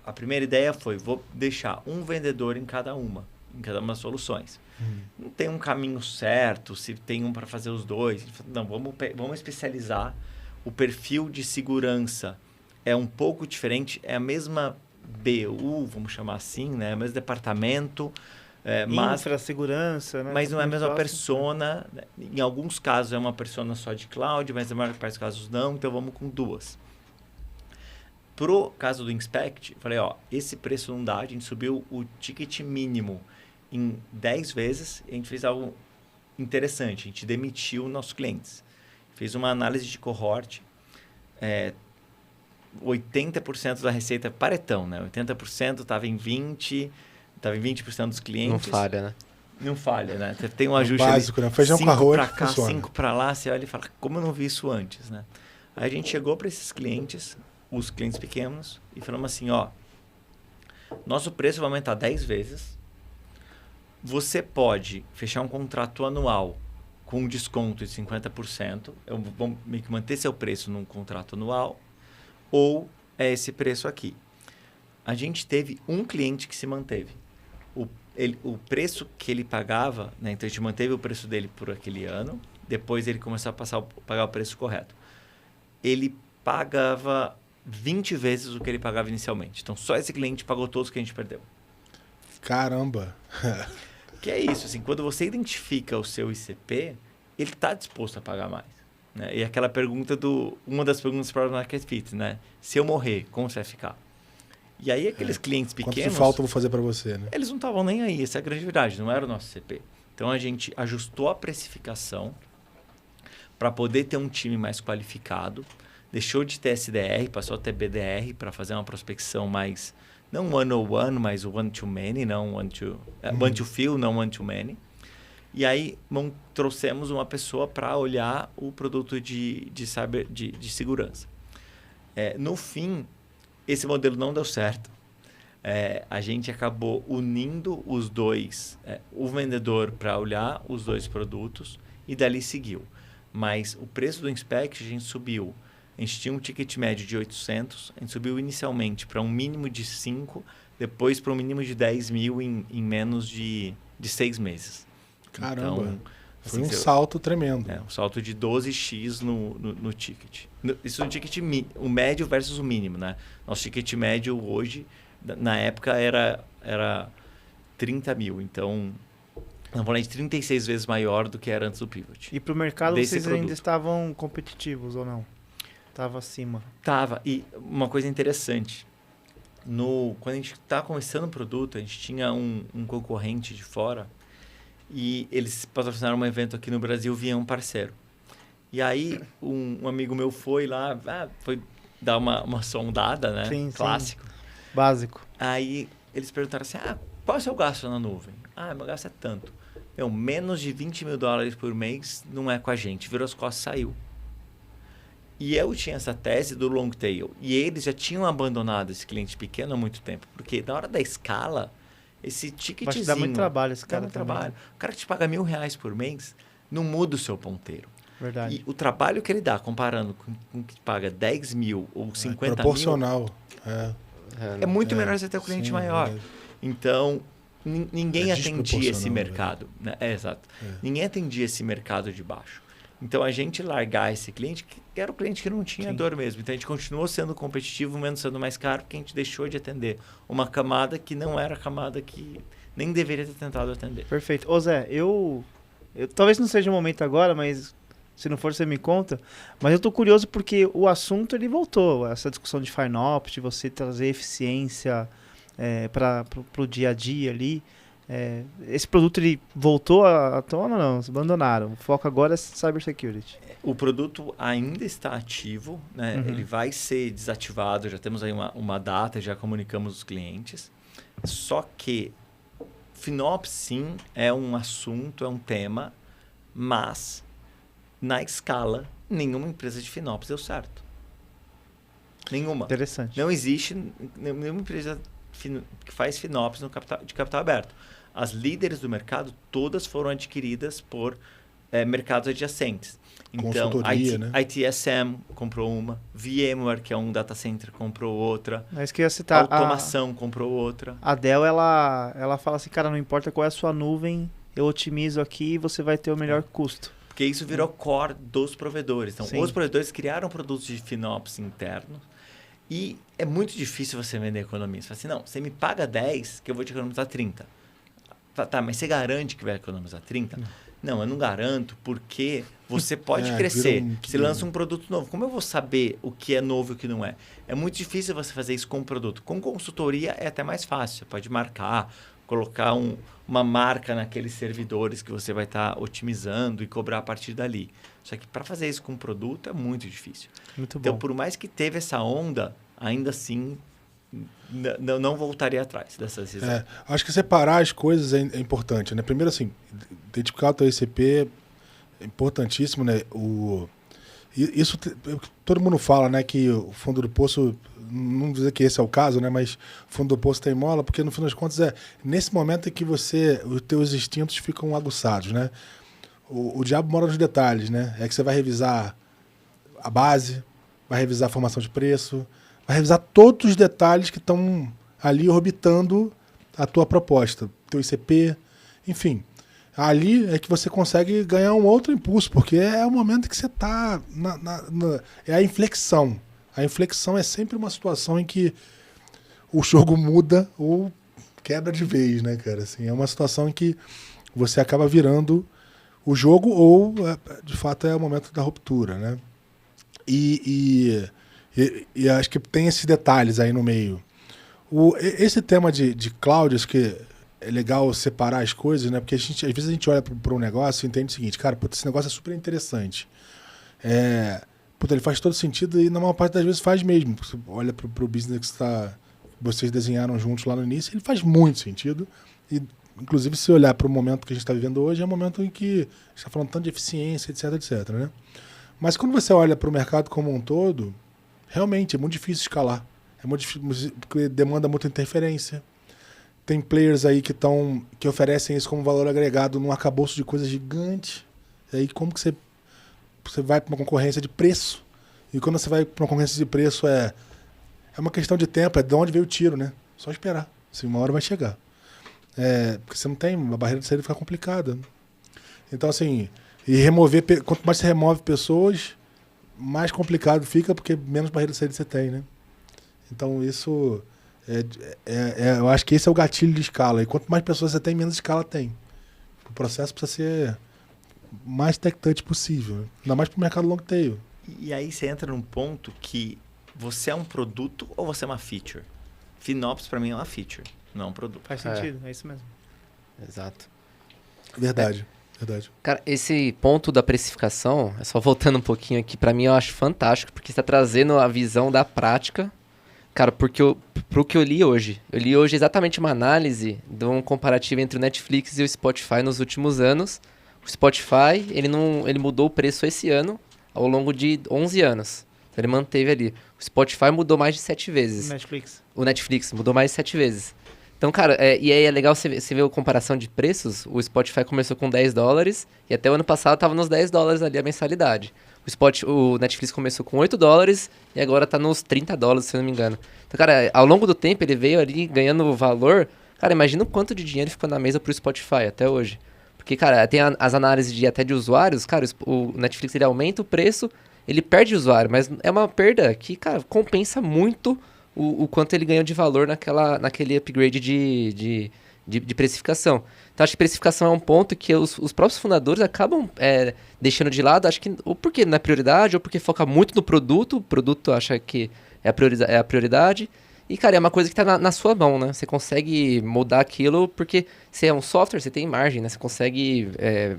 a primeira ideia foi, vou deixar um vendedor em cada uma das soluções. Não tem um caminho certo, se tem um para fazer os dois. Não, vamos especializar. O perfil de segurança é um pouco diferente, é a mesma BU, vamos chamar assim, né? É o mesmo departamento. Segurança, né? Mas não é a mesma persona. Em alguns casos é uma persona só de cloud, mas na maior parte dos casos não, então vamos com 2. Pro caso do Inspect, falei, esse preço não dá, a gente subiu o ticket mínimo em 10 vezes, e a gente fez algo interessante, a gente demitiu nossos clientes. Fez uma análise de cohort, 80% da receita, paretão, né? 80% estava em 20%, estava em 20% dos clientes. Não falha, né? Não falha, né? Tem um ajuste básico, ali, né? Feijão com arroz, para cá, funciona. 5 para lá, você olha e fala, como eu não vi isso antes, né? Aí a gente chegou para esses clientes, os clientes pequenos, e falamos assim, nosso preço vai aumentar 10 vezes, você pode fechar um contrato anual com um desconto de 50%, vamos meio que manter seu preço num contrato anual, ou é esse preço aqui. A gente teve um cliente que se manteve. O preço que ele pagava, né, então a gente manteve o preço dele por aquele ano, depois ele começou a pagar o preço correto. Ele pagava 20 vezes o que ele pagava inicialmente. Então, só esse cliente pagou todos que a gente perdeu. Caramba! Que é isso, assim, quando você identifica o seu ICP, ele está disposto a pagar mais. Né? E aquela pergunta uma das perguntas para o Market Fit, né? Se eu morrer, como você vai ficar? E aí, aqueles clientes pequenos... Quanto de falta eu vou fazer para você, né? Eles não estavam nem aí, essa é a grande verdade, não era o nosso ICP. Então, a gente ajustou a precificação para poder ter um time mais qualificado, deixou de ter SDR, passou a ter BDR para fazer uma prospecção mais... Não one-on-one, mas one-to-many, não one-to-few, não one-to-many. E aí trouxemos uma pessoa para olhar o produto de segurança. No fim, esse modelo não deu certo. A gente acabou unindo os dois, o vendedor para olhar os 2 produtos e dali seguiu. Mas o preço do Inspect a gente subiu. A gente tinha um ticket médio de 800, a gente subiu inicialmente para um mínimo de 5, depois para um mínimo de 10 mil em menos de 6 meses. Caramba! Então, Foi Assim, um salto tremendo. Um salto de 12x no ticket. Isso no ticket, o médio versus o mínimo, né? Nosso ticket médio hoje, na época, era 30 mil. Então, não falei de 36 vezes maior do que era antes do pivot. E para o mercado Desse vocês produto. ainda estavam competitivos ou não? Tava acima. Tava. E uma coisa interessante. Quando a gente estava começando o produto, a gente tinha um concorrente de fora e eles patrocinaram um evento aqui no Brasil via um parceiro. E aí, um amigo meu foi lá, foi dar uma sondada, né? Sim, Clássico. sim. Básico. Aí, eles perguntaram assim, qual é o seu gasto na nuvem? Meu gasto é tanto. Menos de $20 mil por mês não é com a gente. Virou as costas e saiu. E eu tinha essa tese do long tail. E eles já tinham abandonado esse cliente pequeno há muito tempo. Porque na hora da escala, esse ticketzinho... Vai te dar muito trabalho esse cara dá muito também. trabalho. O cara que te paga R$1.000 por mês não muda o seu ponteiro. Verdade. E o trabalho que ele dá, comparando com o que paga 10 mil ou 50 mil... Proporcional. É muito melhor você ter um cliente maior. Então, ninguém É atendia esse desproporcional, mercado. Né? Exato. Ninguém atendia esse mercado de baixo. Então, a gente largar esse cliente, que era o cliente que não tinha dor mesmo. Então, a gente continuou sendo competitivo, mesmo sendo mais caro, porque a gente deixou de atender uma camada que não era a camada que nem deveria ter tentado atender. Perfeito. Ô Zé, eu talvez não seja o momento agora, mas se não for, você me conta. Mas eu tô curioso porque o assunto, ele voltou. Essa discussão de FinOps, de você trazer eficiência para o dia a dia ali. Esse produto, ele voltou à tona ou não? Abandonaram. O foco agora é cybersecurity. O produto ainda está ativo, né? Uhum. Ele vai ser desativado, já temos aí uma data, já comunicamos os clientes. Só que FinOps, sim, é um assunto, é um tema, mas na escala, nenhuma empresa de FinOps deu certo. Nenhuma. Interessante. Não existe nenhuma empresa que faz FinOps de capital aberto. As líderes do mercado, todas foram adquiridas por mercados adjacentes. Então, Consultoria, né? ITSM comprou uma, VMware, que é um data center, comprou outra, Mas que eu ia citar, automação comprou outra. a Dell, ela fala assim, cara, não importa qual é a sua nuvem, eu otimizo aqui e você vai ter o melhor custo. Porque isso virou core dos provedores. Então, Sim. os provedores criaram produtos de FinOps internos e é muito difícil você vender economia. Você fala assim, não, você me paga 10 que eu vou te economizar 30. Tá, mas você garante que vai economizar 30? Não, eu não garanto, porque você pode crescer. Você lança um produto novo. Como eu vou saber o que é novo e o que não é? É muito difícil você fazer isso com um produto. Com consultoria é até mais fácil. Você pode marcar, colocar uma marca naqueles servidores que você vai estar otimizando e cobrar a partir dali. Só que para fazer isso com um produto é muito difícil. Muito bom. Então, por mais que teve essa onda, ainda assim não voltaria atrás dessa decisão. Acho que separar as coisas é importante, né? Primeiro, assim, identificar o teu ICP é importantíssimo, né? Isso todo mundo fala, né? Que o fundo do poço, não vou dizer que esse é o caso, né? Mas o fundo do poço tem mola, porque no fim das contas é nesse momento em que os teus instintos ficam aguçados, né? O diabo mora nos detalhes, né? É que você vai revisar a base, vai revisar a formação de preço, vai revisar todos os detalhes que estão ali orbitando a tua proposta, teu ICP, enfim. Ali é que você consegue ganhar um outro impulso, porque é o momento que você está é a inflexão. A inflexão é sempre uma situação em que o jogo muda ou quebra de vez, né, cara? Assim, é uma situação em que você acaba virando o jogo ou, de fato, é o momento da ruptura, né? E acho que tem esses detalhes aí no meio. Esse tema de cloud, acho que é legal separar as coisas, né? Porque às vezes a gente olha para um negócio e entende o seguinte, cara, esse negócio é super interessante. Ele faz todo sentido e na maior parte das vezes faz mesmo. Você olha para o business que vocês desenharam juntos lá no início, ele faz muito sentido. E, inclusive, se olhar para o momento que a gente está vivendo hoje, é um momento em que a gente está falando tanto de eficiência, etc, né? Mas quando você olha para o mercado como um todo, realmente é muito difícil escalar. É muito difícil, porque demanda muita interferência. Tem players aí que oferecem isso como valor agregado num arcabouço de coisas gigante. E aí como que você vai para uma concorrência de preço? E quando você vai para uma concorrência de preço é uma questão de tempo, é de onde veio o tiro, né? Só esperar. Assim, uma hora vai chegar. Porque você não tem, a barreira de saída fica complicada. Então, assim, quanto mais você remove pessoas, mais complicado fica, porque menos barreira de saída você tem, né? Então, isso... eu acho que esse é o gatilho de escala. E quanto mais pessoas você tem, menos escala tem. O processo precisa ser mais tech-touch possível, né? Ainda mais para o mercado long tail. E aí você entra num ponto que você é um produto ou você é uma feature? FinOps, para mim, é uma feature, não é um produto. Faz sentido, é isso mesmo. Exato. Verdade. Verdade. Cara, esse ponto da precificação, só voltando um pouquinho aqui, pra mim eu acho fantástico, porque você tá trazendo a visão da prática. Cara, pro que eu li hoje. Eu li hoje exatamente uma análise de um comparativo entre o Netflix e o Spotify nos últimos anos. O Spotify, ele mudou o preço esse ano, ao longo de 11 anos. Então ele manteve ali. O Spotify mudou mais de 7 vezes. O Netflix mudou mais de 7 vezes. Então, cara, e aí é legal você ver a comparação de preços. O Spotify começou com $10 e até o ano passado tava nos $10 ali a mensalidade. O Netflix começou com $8 e agora tá nos $30, se eu não me engano. Então, cara, ao longo do tempo ele veio ali ganhando valor. Cara, imagina o quanto de dinheiro ficou na mesa pro Spotify até hoje. Porque, cara, tem as análises até de usuários. Cara, o Netflix ele aumenta o preço, ele perde usuário, mas é uma perda que, cara, compensa muito o quanto ele ganhou de valor naquele upgrade de precificação. Então, acho que precificação é um ponto que os próprios fundadores acabam deixando de lado, acho que ou porque não é prioridade, ou porque foca muito no produto, o produto acha que é a prioridade. E, cara, é uma coisa que tá na sua mão, né? Você consegue mudar aquilo porque você é um software, você tem margem, né? Você consegue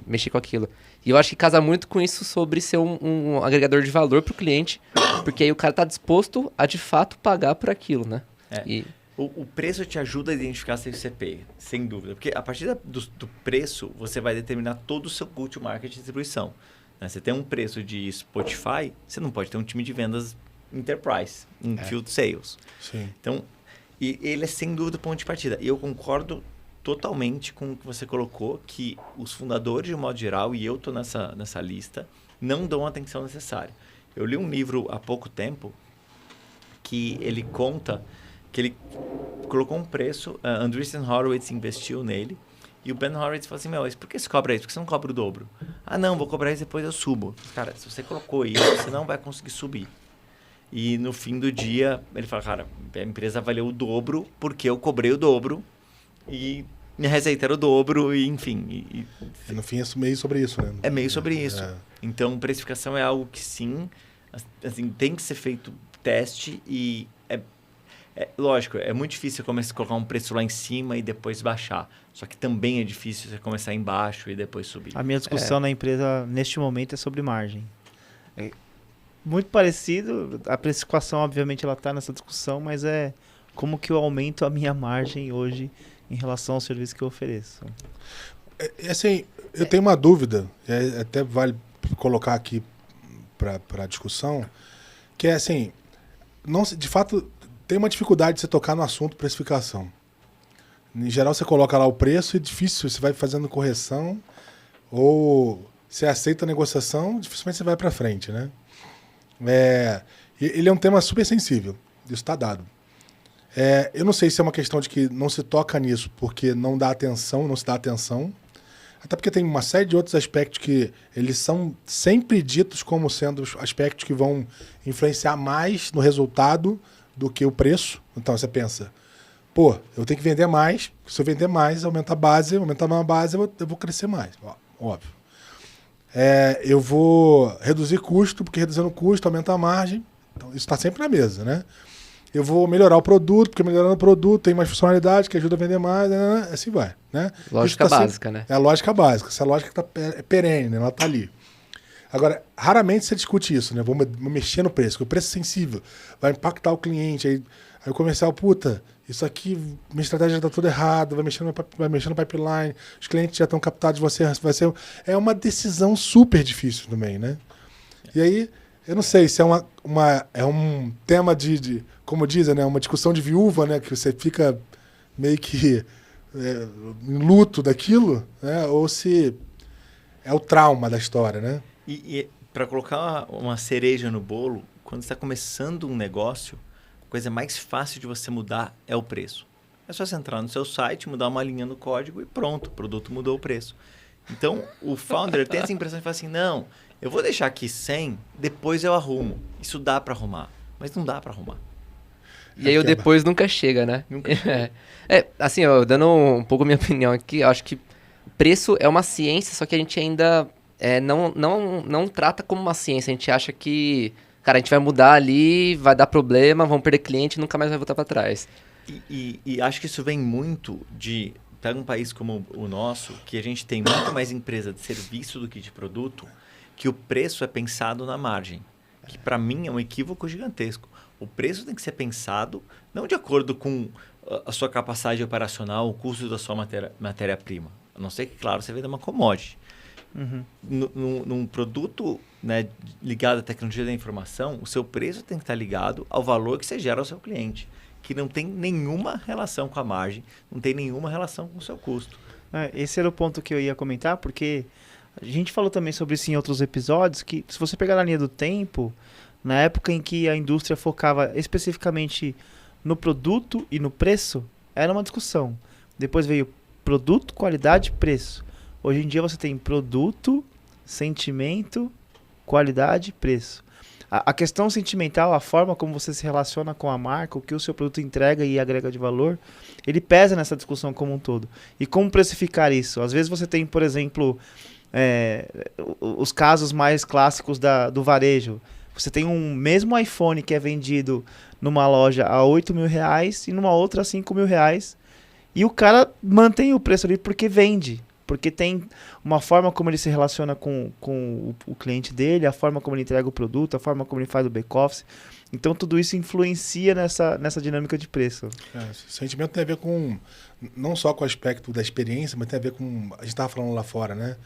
mexer com aquilo. E eu acho que casa muito com isso sobre ser um agregador de valor pro cliente, porque aí o cara tá disposto a, de fato, pagar por aquilo, né? O preço te ajuda a identificar seu CP, sem dúvida. Porque a partir do preço, você vai determinar todo o seu go-to-market de distribuição. Né? Você tem um preço de Spotify, você não pode ter um time de vendas enterprise, em field sales. Sim. Então, e ele é sem dúvida o ponto de partida. E eu concordo totalmente com o que você colocou, que os fundadores, de um modo geral, e eu estou nessa lista, não dão a atenção necessária. Eu li um livro há pouco tempo que ele conta que ele colocou um preço, Andreessen Horowitz investiu nele, e o Ben Horowitz falou assim, mas por que você cobra isso? Por que você não cobra o dobro? Ah, não, vou cobrar isso, depois eu subo. Cara, se você colocou isso, você não vai conseguir subir. E no fim do dia, ele fala, cara, a empresa valeu o dobro porque eu cobrei o dobro e minha receita era o dobro, e enfim. E no fim é meio sobre isso, né? É meio sobre isso. Então, precificação é algo que sim, assim, tem que ser feito teste e lógico, é muito difícil você começar a colocar um preço lá em cima e depois baixar. Só que também é difícil você começar embaixo e depois subir. A minha discussão na empresa, neste momento, é sobre margem. Muito parecido, a precificação, obviamente, ela está nessa discussão, mas é como que eu aumento a minha margem hoje em relação ao serviço que eu ofereço. Assim, eu tenho uma dúvida, até vale colocar aqui para discussão, que é assim, de fato, tem uma dificuldade de você tocar no assunto precificação. Em geral, você coloca lá o preço e é difícil, você vai fazendo correção ou você aceita a negociação, dificilmente você vai para frente, né? Ele é um tema super sensível, isso está dado. Eu não sei se é uma questão de que não se toca nisso porque não dá atenção, não se dá atenção, até porque tem uma série de outros aspectos que eles são sempre ditos como sendo os aspectos que vão influenciar mais no resultado do que o preço. Então você pensa, pô, eu tenho que vender mais, se eu vender mais, aumentar a minha base, eu vou crescer mais, óbvio. Eu vou reduzir custo, porque reduzindo o custo aumenta a margem. Então, isso está sempre na mesa, né? Eu vou melhorar o produto, porque melhorando o produto tem mais funcionalidade, que ajuda a vender mais, né? Assim vai, né? Lógica básica, sempre, né? É a lógica básica. Essa lógica é perene, né? Ela está ali. Agora, raramente você discute isso, né? Vou mexer no preço, porque o preço é sensível, vai impactar o cliente. Aí o comercial, puta, isso aqui, minha estratégia está toda errada, vai mexer no pipeline, os clientes já estão captados, vai ser... É uma decisão super difícil também, né? E aí, eu não sei se é um tema como dizem, né? Uma discussão de viúva, né? Que você fica meio que em luto daquilo, né? Ou se é o trauma da história, né? E para colocar uma cereja no bolo, quando você está começando um negócio, a coisa mais fácil de você mudar é o preço. É só você entrar no seu site, mudar uma linha no código e pronto, o produto mudou o preço. Então, o founder tem essa impressão de falar assim, não, eu vou deixar aqui 100, depois eu arrumo. Isso dá para arrumar, mas não dá para arrumar. E aí o depois nunca chega, né? Nunca chega. Assim, ó, dando um pouco minha opinião aqui, eu acho que preço é uma ciência, só que a gente ainda não trata como uma ciência. A gente acha que, cara, a gente vai mudar ali, vai dar problema, vamos perder cliente e nunca mais vai voltar para trás. E acho que isso vem muito de... Pega um país como o nosso, que a gente tem muito mais empresa de serviço do que de produto, que o preço é pensado na margem. Que para mim é um equívoco gigantesco. O preço tem que ser pensado não de acordo com a sua capacidade operacional, o custo da sua matéria-prima. A não ser que, claro, você venda uma commodity. Uhum. Num produto, né, ligado à tecnologia da informação, o seu preço tem que estar ligado ao valor que você gera ao seu cliente, que não tem nenhuma relação com a margem, não tem nenhuma relação com o seu custo. Esse era o ponto que eu ia comentar, porque a gente falou também sobre isso em outros episódios, que se você pegar na linha do tempo, na época em que a indústria focava especificamente no produto e no preço, era uma discussão. Depois veio produto, qualidade, preço. Hoje em dia você tem produto, sentimento, qualidade, preço. A questão sentimental, a forma como você se relaciona com a marca, o que o seu produto entrega e agrega de valor, ele pesa nessa discussão como um todo. E como precificar isso? Às vezes você tem, por exemplo, os casos mais clássicos do varejo. Você tem um mesmo iPhone que é vendido numa loja a R$8.000 e numa outra a R$5.000. E o cara mantém o preço ali porque vende. Porque tem uma forma como ele se relaciona com o cliente dele, a forma como ele entrega o produto, a forma como ele faz o back-office. Então, tudo isso influencia nessa dinâmica de preço. Sentimento tem a ver com, não só com o aspecto da experiência, mas tem a ver com, a gente estava falando lá fora, né?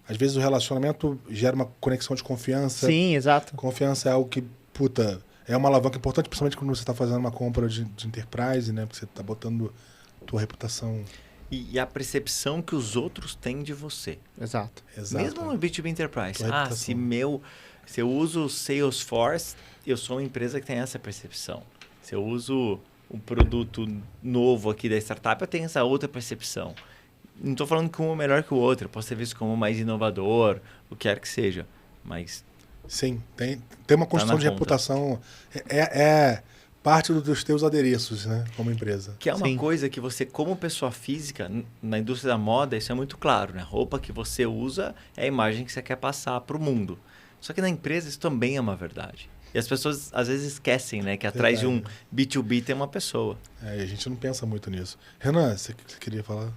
Às vezes o relacionamento gera uma conexão de confiança. Sim, exato. Confiança é algo que, é uma alavanca importante, principalmente quando você está fazendo uma compra de enterprise, né? Porque você está botando tua reputação... E a percepção que os outros têm de você. Exato. Mesmo no B2B Enterprise. Se eu uso o Salesforce, eu sou uma empresa que tem essa percepção. Se eu uso um produto novo aqui da startup, eu tenho essa outra percepção. Não estou falando que um é melhor que o outro. Eu posso ser visto como mais inovador, o que quer que seja. Mas... Sim, tem uma construção de reputação. É parte dos teus adereços, né, como empresa. Que é uma coisa que você, como pessoa física, na indústria da moda, isso é muito claro, né? A roupa que você usa é a imagem que você quer passar para o mundo. Só que na empresa isso também é uma verdade. E as pessoas às vezes esquecem, né, que atrás de um B2B tem uma pessoa. A gente não pensa muito nisso. Renan, você queria falar?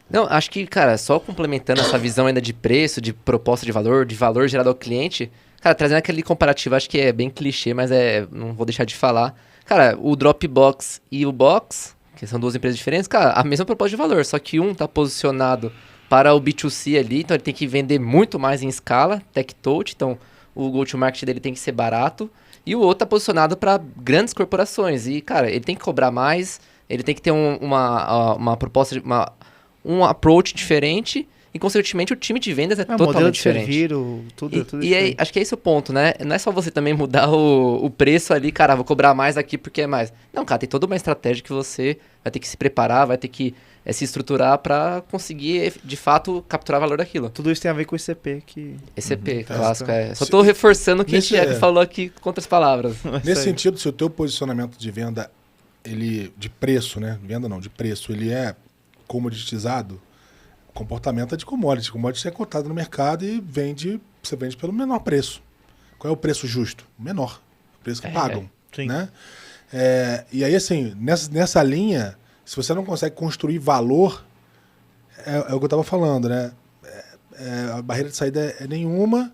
Não, acho que, cara, só complementando essa visão ainda de preço, de proposta de valor gerado ao cliente, cara, trazendo aquele comparativo, acho que é bem clichê, mas não vou deixar de falar. Cara, o Dropbox e o Box, que são duas empresas diferentes, cara, a mesma proposta de valor, só que um tá posicionado para o B2C ali, então ele tem que vender muito mais em escala, tech touch, então o go-to-market dele tem que ser barato, e o outro tá posicionado para grandes corporações, e, cara, ele tem que cobrar mais, ele tem que ter uma proposta, um approach diferente, e, consequentemente, o time de vendas é totalmente diferente. Modelo de servir, tudo E aí, acho que é esse o ponto, né? Não é só você também mudar o preço ali, cara, vou cobrar mais aqui porque é mais. Não, cara, tem toda uma estratégia que você vai ter que se preparar, vai ter que se estruturar para conseguir, de fato, capturar o valor daquilo. Tudo isso tem a ver com o ECP. ECP, clássico, Só tô reforçando o que a gente falou aqui com outras palavras. Nesse sentido, se o teu posicionamento de venda, ele de preço, né? Venda não, de preço, ele é comoditizado, comportamento é de commodity. Commodity é cotado no mercado e você vende pelo menor preço. Qual é o preço justo? O menor. O preço que pagam. Né? E aí, assim, nessa linha, se você não consegue construir valor, é o que eu estava falando, né? A barreira de saída é nenhuma,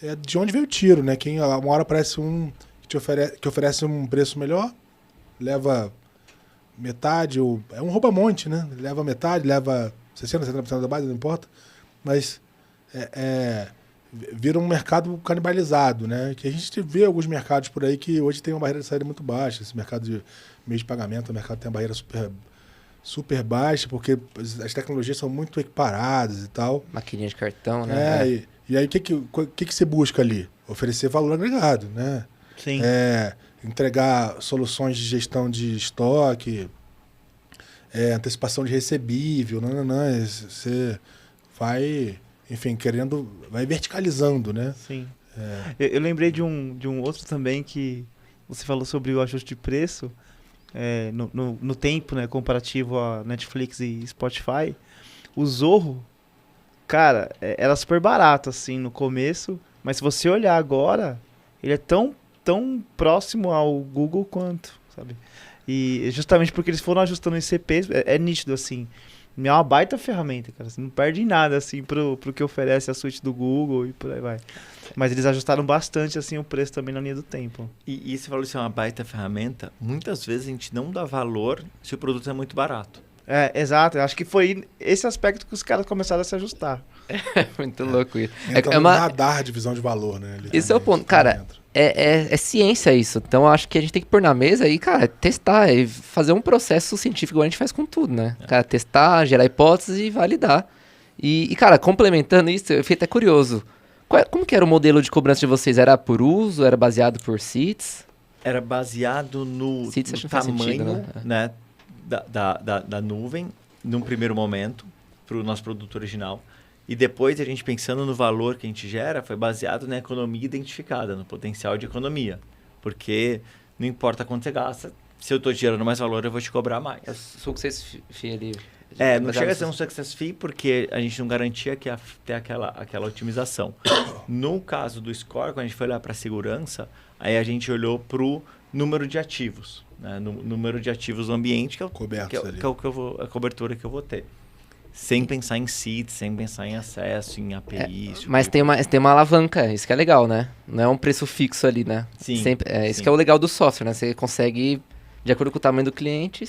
é de onde veio o tiro, né? Uma hora aparece um que oferece um preço melhor, leva metade, ou é um rouba-monte, né? Leva metade, leva 60%, 70% da base, não importa, mas vira um mercado canibalizado, né? Que a gente vê alguns mercados por aí que hoje tem uma barreira de saída muito baixa. Esse mercado de meio de pagamento, o mercado tem uma barreira super baixa, porque as tecnologias são muito equiparadas e tal. Maquininha de cartão, né? E aí o que você busca ali? Oferecer valor agregado, né? Sim. Entregar soluções de gestão de estoque, antecipação de recebível, você vai enfim, querendo, vai verticalizando, né? Sim. Eu lembrei de um outro também que você falou sobre o ajuste de preço no tempo, né, comparativo a Netflix e Spotify. O Zorro, cara, era super barato assim no começo, mas se você olhar agora, ele é tão próximo ao Google quanto, sabe? E justamente porque eles foram ajustando o ICP, é nítido assim. É uma baita ferramenta, cara. Você não perde em nada, assim, pro que oferece a suíte do Google e por aí vai. Mas eles ajustaram bastante, assim, o preço também na linha do tempo. E você falou que isso é uma baita ferramenta. Muitas vezes a gente não dá valor se o produto é muito barato. Exato. Eu acho que foi esse aspecto que os caras começaram a se ajustar. Muito louco isso. Entra no radar de visão de valor, né? Esse é o ponto. Cara, é ciência isso. Então, eu acho que a gente tem que pôr na mesa e, cara, testar e fazer um processo científico igual a gente faz com tudo, né? Cara, testar, gerar hipóteses e validar. E, cara, complementando isso, eu fiquei até curioso. Como que era o modelo de cobrança de vocês? Era por uso? Era baseado por seats? Era baseado no tamanho, né, da nuvem, num primeiro momento, para o nosso produto original. E depois, a gente pensando no valor que a gente gera, foi baseado na economia identificada, no potencial de economia. Porque não importa quanto você gasta, se eu estou gerando mais valor, eu vou te cobrar mais. É o success fee ali. Não chega a ser um success fee, porque a gente não garantia que ia ter aquela otimização. No caso do score, quando a gente foi olhar para a segurança, aí a gente olhou para o número de ativos. Né? Número de ativos no ambiente, que é a cobertura que eu vou ter. Sem pensar em seeds, sem pensar em acesso, em API. Mas tem uma alavanca, isso que é legal, né? Não é um preço fixo ali, né? Sim. Isso que é o legal do software, né? Você consegue, de acordo com o tamanho do cliente,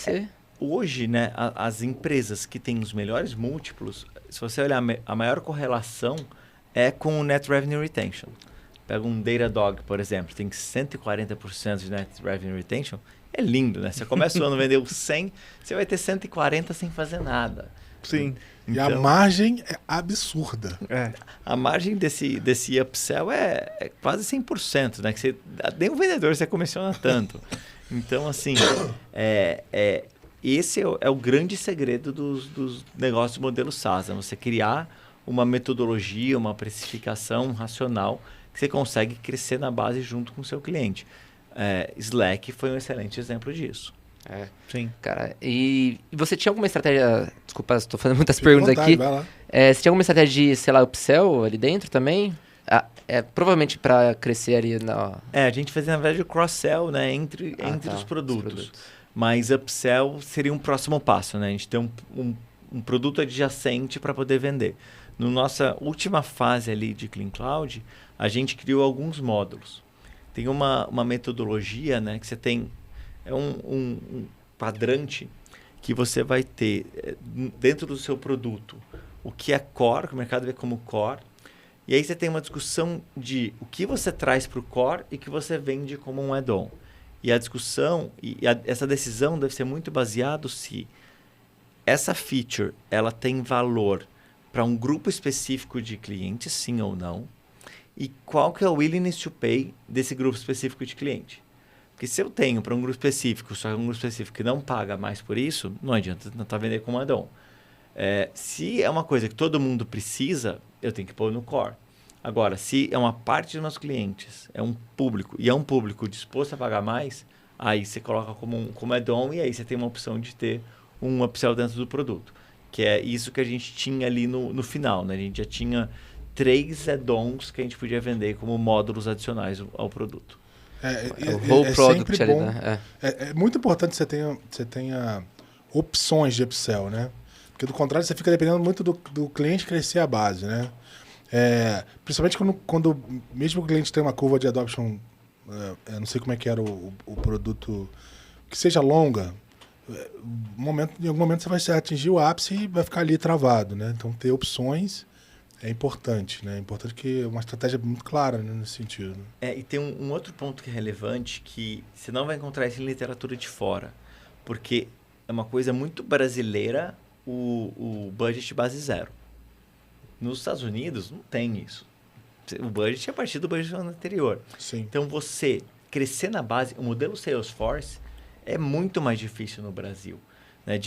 Hoje, né, as empresas que têm os melhores múltiplos, se você olhar a maior correlação é com o Net Revenue Retention. Pega um Datadog, por exemplo, tem 140% de Net Revenue Retention. É lindo, né? Você começa o ano vendeu 100, você vai ter 140 sem fazer nada. Sim. E a margem é absurda. A margem desse upsell é quase 100%, né? Que nem o vendedor você comissiona tanto. Então, assim, esse é o grande segredo dos negócios do modelo SaaS. É você criar uma metodologia, uma precificação racional que você consegue crescer na base junto com o seu cliente. Slack foi um excelente exemplo disso. Sim. Cara, e você tinha alguma estratégia... Desculpa, estou fazendo muitas perguntas aqui. Vai lá. Você tinha alguma estratégia de, sei lá, upsell ali dentro também? Provavelmente para crescer ali na... A gente fazia, na verdade, o cross-sell, né, entre os produtos. Mas upsell seria um próximo passo, né? A gente tem um produto adjacente para poder vender. Na nossa última fase ali de Clean Cloud, a gente criou alguns módulos. Tem uma metodologia, né, que você tem... É um quadrante que você vai ter dentro do seu produto o que é core, que o mercado vê como core. E aí você tem uma discussão de o que você traz para o core e que você vende como um add-on. E a discussão, essa decisão deve ser muito baseada se essa feature ela tem valor para um grupo específico de clientes, sim ou não, e qual que é o willingness to pay desse grupo específico de cliente. Porque se eu tenho para um grupo específico, só um grupo específico que não paga mais por isso, não adianta tentar vender como add-on. Se é uma coisa que todo mundo precisa, eu tenho que pôr no core. Agora, se é uma parte dos meus clientes, é um público, e é um público disposto a pagar mais, aí você coloca como add-on e aí você tem uma opção de ter um upsell dentro do produto. Que é isso que a gente tinha ali no final, né? A gente já tinha 3 add-ons que a gente podia vender como módulos adicionais ao produto. O whole product sempre ali, bom. né? É muito importante que você tenha opções de upsell, né? Porque do contrário, você fica dependendo muito do cliente crescer a base, né? Principalmente quando mesmo o cliente tem uma curva de adoption, não sei como é que era o produto, que seja longa, em algum momento você vai atingir o ápice e vai ficar ali travado, né? Então ter opções é importante, né? É importante que uma estratégia muito clara, né, nesse sentido. E tem um outro ponto que é relevante, que você não vai encontrar isso em literatura de fora, porque é uma coisa muito brasileira o budget base zero. Nos Estados Unidos não tem isso. O budget é a partir do budget anterior. Sim. Então você crescer na base, o modelo Salesforce é muito mais difícil no Brasil, né?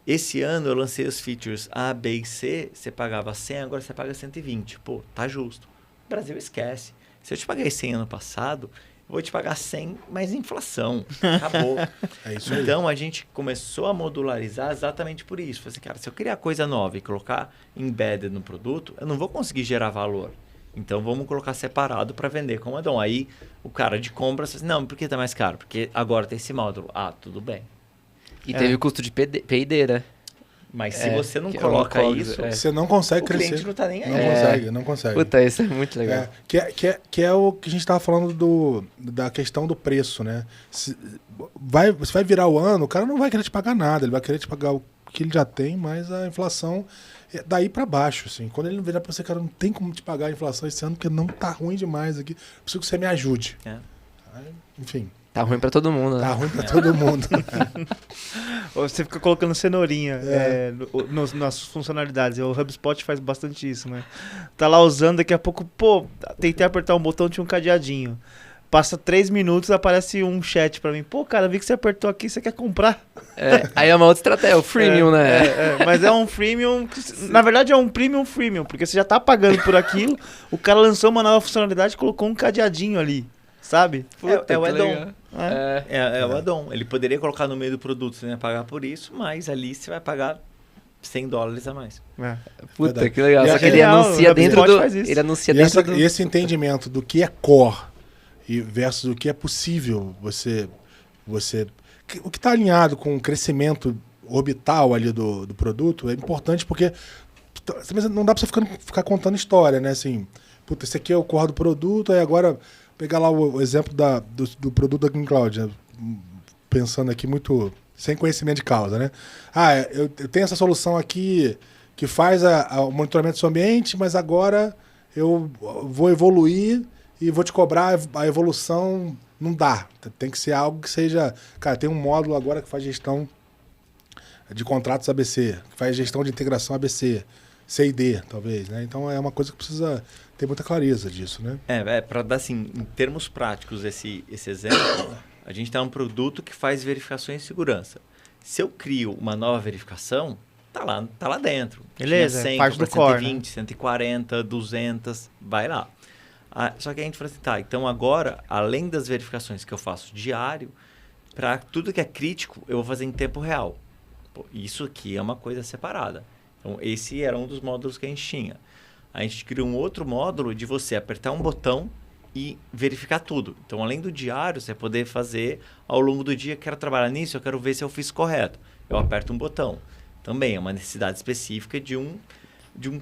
Esse ano eu lancei os features A, B e C, você pagava 100, agora você paga 120. Pô, tá justo. O Brasil esquece. Se eu te paguei 100 ano passado, eu vou te pagar 100 mais inflação. Acabou. É isso aí. Então, a gente começou a modularizar exatamente por isso. Falei assim, cara, se eu criar coisa nova e colocar embedded no produto, eu não vou conseguir gerar valor. Então, vamos colocar separado para vender como add-on. Aí, o cara de compra, assim, não, por que tá mais caro? Porque agora tem esse módulo. Ah, tudo bem. E teve o custo de P&D, né? Mas se você não que é coloca uma coisa, isso, Você não consegue o crescer. cliente não tá nem aí. Não consegue. Puta, isso é muito legal. Que é o que a gente estava falando da questão do preço, né? Se vai virar o ano, o cara não vai querer te pagar nada, ele vai querer te pagar o que ele já tem, mas a inflação é daí para baixo, assim. Quando ele virar para você, cara, não tem como te pagar a inflação esse ano, porque não tá ruim demais aqui, preciso que você me ajude. É. Aí, enfim, Tá ruim pra todo mundo, né? tá ruim para todo mundo. Você fica colocando cenourinha nas funcionalidades. O HubSpot faz bastante isso, né? Tá lá usando, daqui a pouco, pô, tentei apertar um botão, tinha um cadeadinho. Passa 3 minutos, aparece um chat pra mim. Pô, cara, vi que você apertou aqui, você quer comprar? Aí é uma outra estratégia, o freemium, né? Mas é um freemium, na verdade é um premium, porque você já tá pagando por aquilo, o cara lançou uma nova funcionalidade e colocou um cadeadinho ali, sabe? Puta, é o que add-on. legal. É o add-on. Ele poderia colocar no meio do produto, você não ia pagar por isso, mas ali você vai pagar $100 a mais. Puta, Verdade. que legal. E Só é que ele real, anuncia o dentro HubSpot do... faz isso. Ele anuncia E dentro do... esse entendimento do que é core e versus o que é possível você o que está alinhado com o crescimento orbital ali do produto é importante porque não dá para você ficar contando história, né? Assim, puta, esse aqui é o core do produto, aí agora pegar lá o exemplo do produto da Green Cloud, né? Pensando aqui muito sem conhecimento de causa, né? Eu tenho essa solução aqui que faz o monitoramento do seu ambiente, mas agora eu vou evoluir e vou te cobrar a evolução. Não dá. Tem que ser algo que seja... Cara, tem um módulo agora que faz gestão de contratos ABC, que faz gestão de integração ABC, C&D, talvez, né? Então é uma coisa que precisa ter muita clareza disso, né? Para dar assim, em termos práticos esse exemplo, a gente tem um produto que faz verificações de segurança. Se eu crio uma nova verificação, tá lá dentro. Beleza, Tinha 100, parte do 120, core, né? 140, 200, vai lá. Só que a gente fala assim, tá, então agora, além das verificações que eu faço diário, para tudo que é crítico, eu vou fazer em tempo real. Pô, isso aqui é uma coisa separada. Então, esse era um dos módulos que a gente tinha. A gente criou um outro módulo de você apertar um botão e verificar tudo. Então, além do diário, você vai poder fazer ao longo do dia, quero trabalhar nisso, eu quero ver se eu fiz correto. Eu aperto um botão. Também é uma necessidade específica de um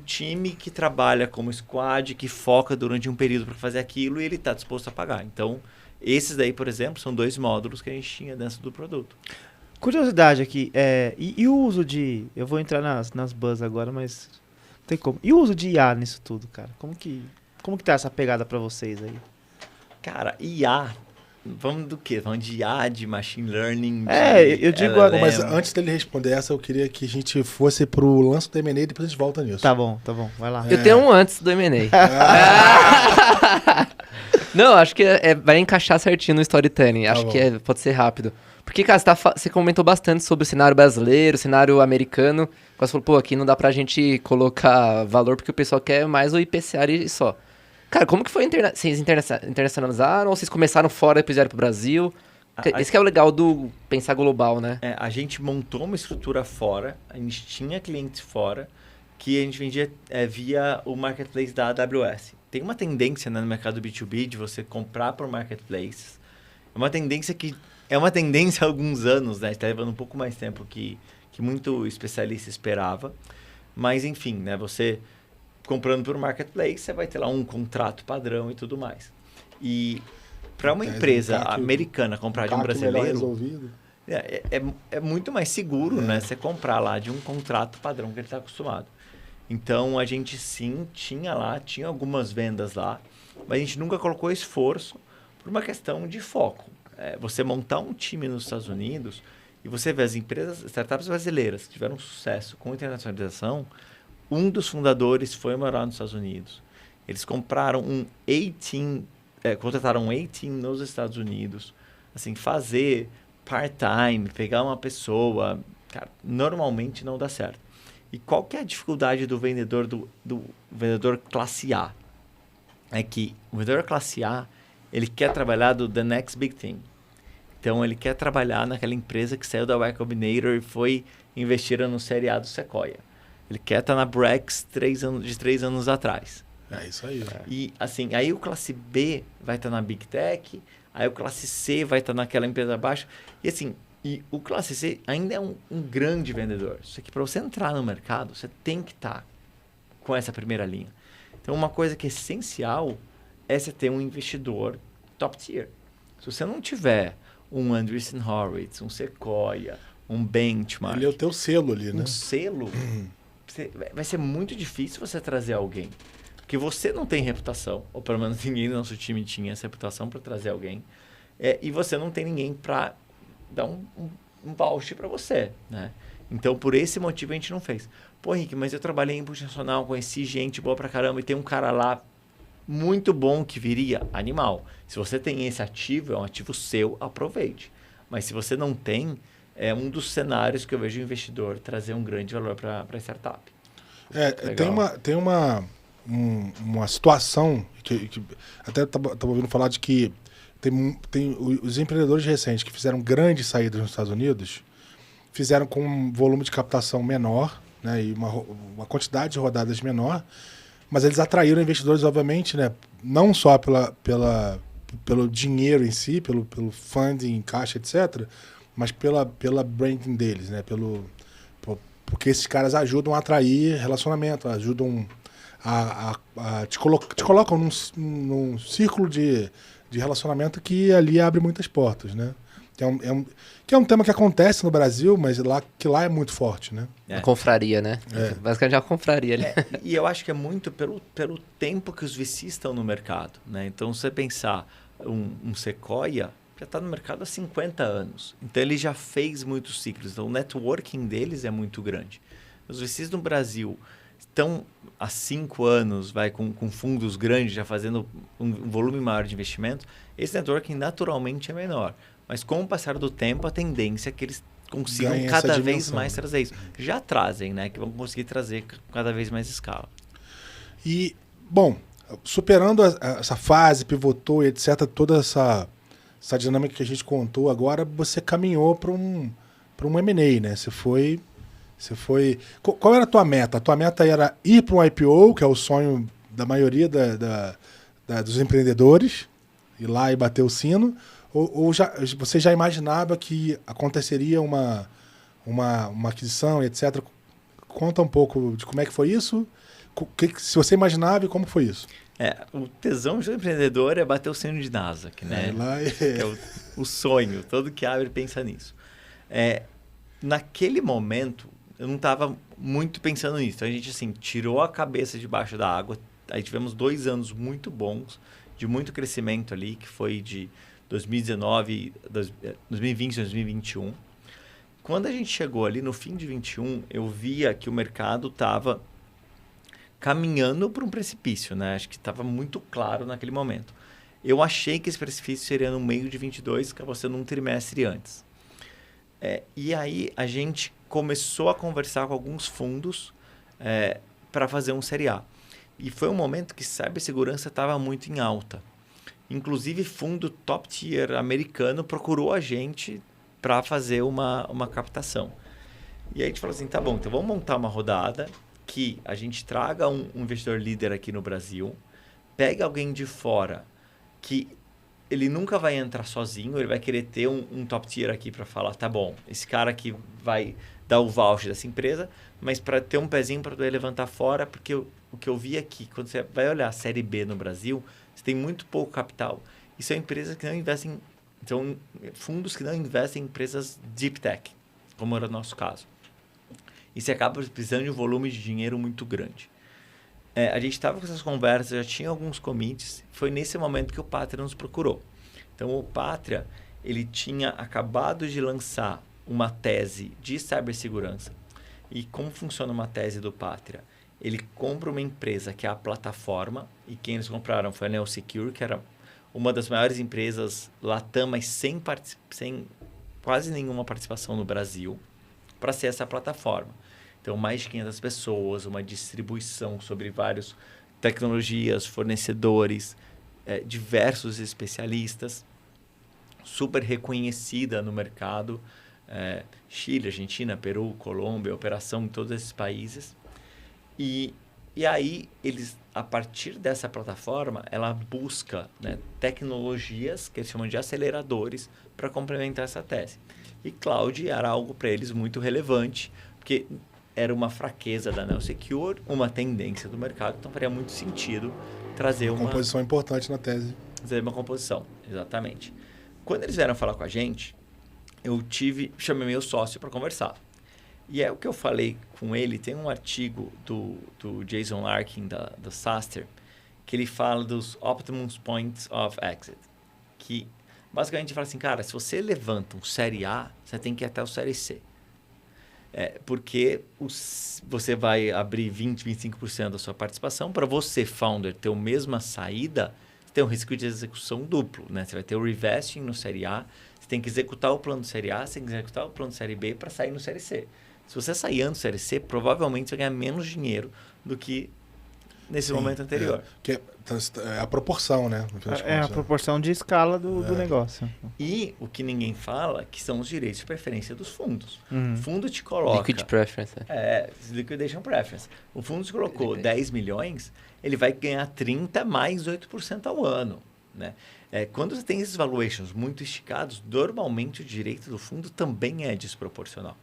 time que trabalha como squad, que foca durante um período para fazer aquilo e ele está disposto a pagar. Então, esses daí, por exemplo, são 2 módulos que a gente tinha dentro do produto. Curiosidade aqui, e o uso de... Eu vou entrar nas buzz agora, mas não tem como. E o uso de IA nisso tudo, cara? Como que tá essa pegada para vocês aí? Cara, IA... Vamos do quê? Vamos de IA, de machine learning, eu digo LLM. Mas antes dele responder essa, eu queria que a gente fosse pro lance do M&A e depois a gente volta nisso. Tá bom, vai lá. Eu tenho um antes do M&A. Não, acho que vai encaixar certinho no storytelling. Acho bom. que pode ser rápido. Porque, cara, você comentou bastante sobre o cenário brasileiro, o cenário americano. Você falou, pô, aqui não dá pra gente colocar valor porque o pessoal quer mais o IPCA e só. Cara, como que foi? Vocês internacionalizaram ou vocês começaram fora e depois vieram pro Brasil? Esse que é o legal do pensar global, né? A gente montou uma estrutura fora, a gente tinha clientes fora, que a gente vendia via o marketplace da AWS. Tem uma tendência, né, no mercado B2B de você comprar por marketplaces. É uma tendência há alguns anos, né? Está levando um pouco mais tempo que muito especialista esperava. Mas, enfim, né? Você comprando por marketplace, você vai ter lá um contrato padrão e tudo mais. E para uma empresa americana comprar de um brasileiro, é muito mais seguro, né? Você comprar lá de um contrato padrão que ele está acostumado. Então, a gente sim tinha algumas vendas lá, mas a gente nunca colocou esforço por uma questão de foco. Você montar um time nos Estados Unidos e você vê as startups brasileiras que tiveram sucesso com internacionalização. Um dos fundadores foi morar nos Estados Unidos. Eles compraram contrataram um A-Team nos Estados Unidos. Assim, fazer part-time, pegar uma pessoa, cara, normalmente não dá certo. E qual que é a dificuldade do vendedor do vendedor classe A? É que o vendedor classe A, ele quer trabalhar do the next big thing. Então, ele quer trabalhar naquela empresa que saiu da Y Combinator e foi investir no Série A do Sequoia. Ele quer estar na Brex de 3 anos atrás. É isso aí. E, assim, aí o classe B vai estar na Big Tech, aí o classe C vai estar naquela empresa abaixo. E, assim, o classe C ainda é um grande vendedor. Só que para você entrar no mercado, você tem que estar com essa primeira linha. Então, uma coisa que é essencial é você ter um investidor top tier. Se você não tiver um Andreessen Horowitz, um Sequoia, um Benchmark... Ele é o teu selo ali, né? Um selo... vai ser muito difícil você trazer alguém. Porque você não tem reputação, ou pelo menos ninguém do nosso time tinha essa reputação para trazer alguém. E você não tem ninguém para dar um voucher para você, né? Então, por esse motivo, a gente não fez. Pô, Henrique, mas eu trabalhei em multinacional, conheci gente boa pra caramba e tem um cara lá muito bom que viria animal. Se você tem esse ativo, é um ativo seu, aproveite. Mas se você não tem, é um dos cenários que eu vejo o investidor trazer um grande valor para a startup. Tem uma situação que até estava ouvindo falar de que tem os empreendedores recentes que fizeram grandes saídas nos Estados Unidos, fizeram com um volume de captação menor, né, e uma quantidade de rodadas menor, mas eles atraíram investidores, obviamente, né, não só pelo dinheiro em si, pelo funding, caixa, etc., mas pela branding deles, né, porque esses caras ajudam a atrair relacionamento, ajudam te colocam num círculo de relacionamento que ali abre muitas portas, né? Que é um tema que acontece no Brasil, mas que lá é muito forte, né? A confraria, né? Basicamente é uma confraria ali. E eu acho que é muito pelo tempo que os VCs estão no mercado, né? Então, se você pensar, um Sequoia já está no mercado há 50 anos. Então, ele já fez muitos ciclos. Então, o networking deles é muito grande. Os VCs no Brasil estão há 5 anos, com fundos grandes, já fazendo um volume maior de investimento. Esse networking naturalmente é menor. Mas com o passar do tempo, a tendência é que eles consigam cada vez mais trazer isso. Já trazem, né? Que vão conseguir trazer cada vez mais escala. E, bom, superando essa fase, pivotou e etc., toda essa dinâmica que a gente contou agora, você caminhou para um M&A, né? Você foi... Qual era a tua meta? A tua meta era ir para um IPO, que é o sonho da maioria dos empreendedores, ir lá e bater o sino, ou você já imaginava que aconteceria uma aquisição, etc. Conta um pouco de como é que foi isso, se você imaginava e como foi isso. O tesão do empreendedor é bater o sino de Nasdaq, né? É o sonho, todo que abre pensa nisso. Naquele momento, eu não estava muito pensando nisso. Então, a gente, assim, tirou a cabeça debaixo da água. Aí tivemos 2 anos muito bons, de muito crescimento ali, que foi de 2019, 2020 e 2021. Quando a gente chegou ali no fim de 21, eu via que o mercado estava caminhando para um precipício, né? Acho que estava muito claro naquele momento. Eu achei que esse precipício seria no meio de 22, que você num trimestre antes. E aí a gente começou a conversar com alguns fundos para fazer um Série A. E foi um momento que cibersegurança estava muito em alta. Inclusive, fundo top tier americano procurou a gente para fazer uma captação. E aí a gente falou assim, tá bom, então vamos montar uma rodada que a gente traga um investidor líder aqui no Brasil, pegue alguém de fora que ele nunca vai entrar sozinho, ele vai querer ter um top tier aqui para falar, tá bom, esse cara aqui vai dar o voucher dessa empresa, mas para ter um pezinho para poder levantar fora, porque o que eu vi aqui, quando você vai olhar a Série B no Brasil, você tem muito pouco capital. E são empresas que não investem, são fundos que não investem em empresas deep tech, como era o nosso caso. E você acaba precisando de um volume de dinheiro muito grande. A gente estava com essas conversas, já tinha alguns commits, foi nesse momento que o Pátria nos procurou. Então, o Pátria, ele tinha acabado de lançar uma tese de cibersegurança. E como funciona uma tese do Pátria? Ele compra uma empresa que é a plataforma, e quem eles compraram foi a NeoSecure, que era uma das maiores empresas Latam, mas sem quase nenhuma participação no Brasil. para ser essa plataforma. Então, mais de 500 pessoas, uma distribuição sobre várias tecnologias, fornecedores, diversos especialistas, super reconhecida no mercado. Chile, Argentina, Peru, Colômbia, operação em todos esses países. E aí, a partir dessa plataforma, ela busca, né, tecnologias que eles chamam de aceleradores para complementar essa tese. E cloud era algo para eles muito relevante, porque era uma fraqueza da NeoSecure, uma tendência do mercado, então faria muito sentido trazer uma composição importante na tese. Fazer uma composição, exatamente. Quando eles vieram falar com a gente, chamei meu sócio para conversar. E é o que eu falei com ele, tem um artigo do Jason Larkin, da SaaStr, que ele fala dos Optimum Points of Exit. Que basicamente fala assim, cara, se você levanta um série A, você tem que ir até o série C. Porque você vai abrir 20%, 25% da sua participação. Para você, founder, ter a mesma saída, você tem um risco de execução duplo. Né? Você vai ter o revesting no série A, você tem que executar o plano do série A, você tem que executar o plano do série B para sair no série C. Se você sair antes do série C, provavelmente você vai ganhar menos dinheiro do que nesse momento anterior. Que é a proporção, né? A proporção de escala do negócio. E o que ninguém fala, que são os direitos de preferência dos fundos. O fundo te coloca... Liquid preference. Liquidation preference. O fundo te colocou 10 milhões, ele vai ganhar 30 mais 8% ao ano. Né? Quando você tem esses valuations muito esticados, normalmente o direito do fundo também é desproporcional.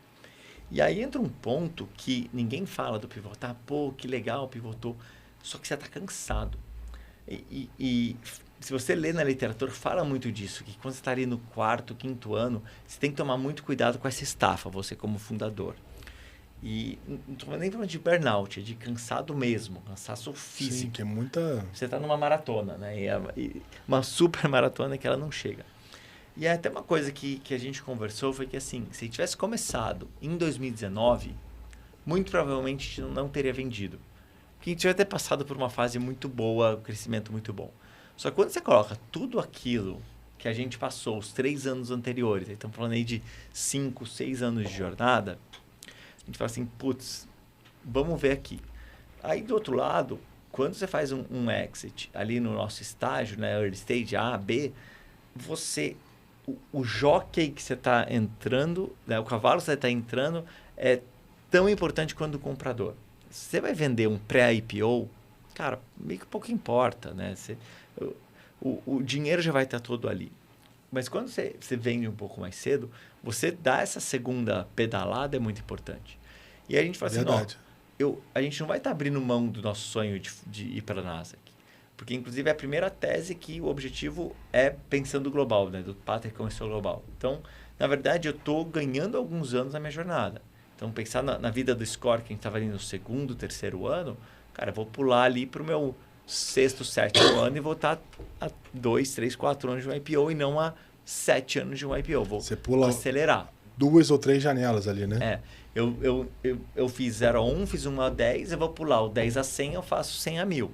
E aí entra um ponto que ninguém fala do pivotar. Pô, que legal, pivotou. Só que você está cansado. E se você lê na literatura, fala muito disso. Que quando você está ali no 4º, 5º ano, você tem que tomar muito cuidado com essa estafa, você como fundador. E não estou nem falando de burnout, é de cansado mesmo, cansaço físico. Sim, que é muita... Você está numa maratona, né? E uma super maratona que ela não chega. E até uma coisa que a gente conversou foi que, assim, se tivesse começado em 2019, muito provavelmente a gente não teria vendido. Porque a gente vai ter passado por uma fase muito boa, um crescimento muito bom. Só que quando você coloca tudo aquilo que a gente passou, os 3 anos anteriores, aí estamos falando aí de 5, 6 anos de jornada, a gente fala assim, putz, vamos ver aqui. Aí do outro lado, quando você faz um exit ali no nosso estágio, né, early stage A, B, o jockey que você está entrando, né, o cavalo que você está entrando é tão importante quanto o comprador. Se você vai vender um pré-IPO, cara, meio que pouco importa, né? O dinheiro já vai estar todo ali. Mas quando você vende um pouco mais cedo, você dá essa segunda pedalada é muito importante. E aí a gente fala assim, a gente não vai estar abrindo mão do nosso sonho de ir para a Nasdaq. Porque, inclusive, é a primeira tese que o objetivo é pensando global, né? Do Patrick começou global. Então, na verdade, eu estou ganhando alguns anos na minha jornada. Então, pensar na vida do Score, que a gente estava ali no 2º, 3º ano, cara, eu vou pular ali para o meu 6º, 7º ano e voltar a 2, 3, 4 anos de um IPO e não a 7 anos de um IPO. Vou acelerar. 2 ou 3 janelas ali, né? Eu fiz 0 a 1, fiz 1 a 10, eu vou pular o 10 a 100, eu faço 100 a 1000.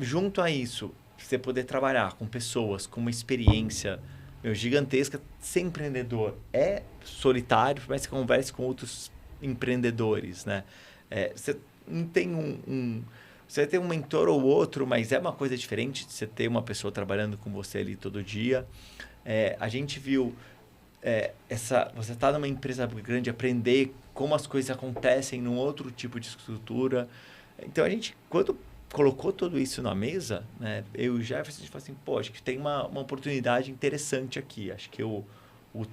Junto a isso, você poder trabalhar com pessoas com uma experiência gigantesca, ser empreendedor é solitário, mas você converse com outros empreendedores, né? Você não tem você vai ter um mentor ou outro, mas é uma coisa diferente de você ter uma pessoa trabalhando com você ali todo dia. A gente viu você está numa empresa grande, aprender como as coisas acontecem num outro tipo de estrutura. Então, a gente, quando colocou tudo isso na mesa, né, eu e o Jefferson, a gente falou assim, pô, acho que tem uma oportunidade interessante aqui. Acho que o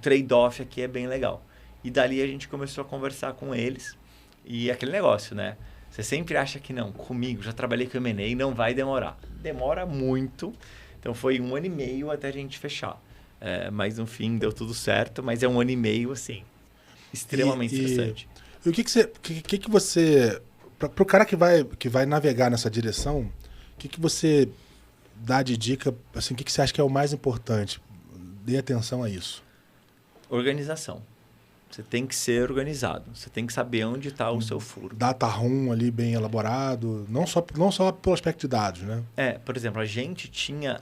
trade-off aqui é bem legal. E dali a gente começou a conversar com eles. E aquele negócio, né? Você sempre acha que não, comigo, já trabalhei com M&A, não vai demorar. Demora muito. Então, foi 1 ano e meio até a gente fechar. Mas, no fim, deu tudo certo. Mas é 1 ano e meio, assim, extremamente estressante. E o que você... Para o cara que vai navegar nessa direção, o que você dá de dica? Assim, o que você acha que é o mais importante? Dê atenção a isso. Organização. Você tem que ser organizado. Você tem que saber onde está o seu furo. Data room ali bem elaborado. Não só pelo aspecto de dados, né? Por exemplo, a gente tinha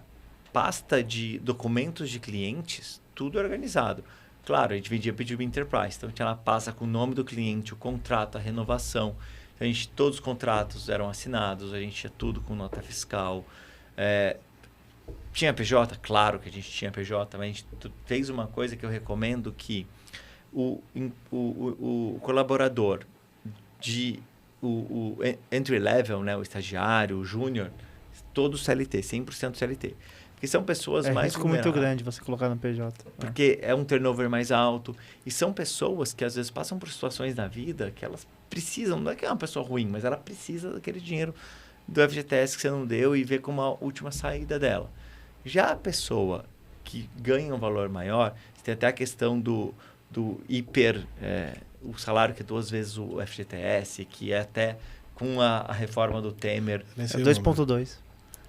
pasta de documentos de clientes, tudo organizado. Claro, a gente vendia B2B Enterprise, então ela passa com o nome do cliente, o contrato, a renovação. Então, todos os contratos eram assinados, a gente tinha tudo com nota fiscal. Tinha PJ? Claro que a gente tinha PJ, mas a gente fez uma coisa que eu recomendo que o colaborador o entry level, né, o estagiário, o júnior, todos CLT, 100% CLT. Porque são pessoas mais risco muito grande você colocar no PJ. Porque é um turnover mais alto. E são pessoas que às vezes passam por situações na vida que elas precisam, não é que é uma pessoa ruim, mas ela precisa daquele dinheiro do FGTS que você não deu e ver como a última saída dela. Já a pessoa que ganha um valor maior, você tem até a questão do o salário que é 2 vezes o FGTS, que é até com a reforma do Temer. 2.2.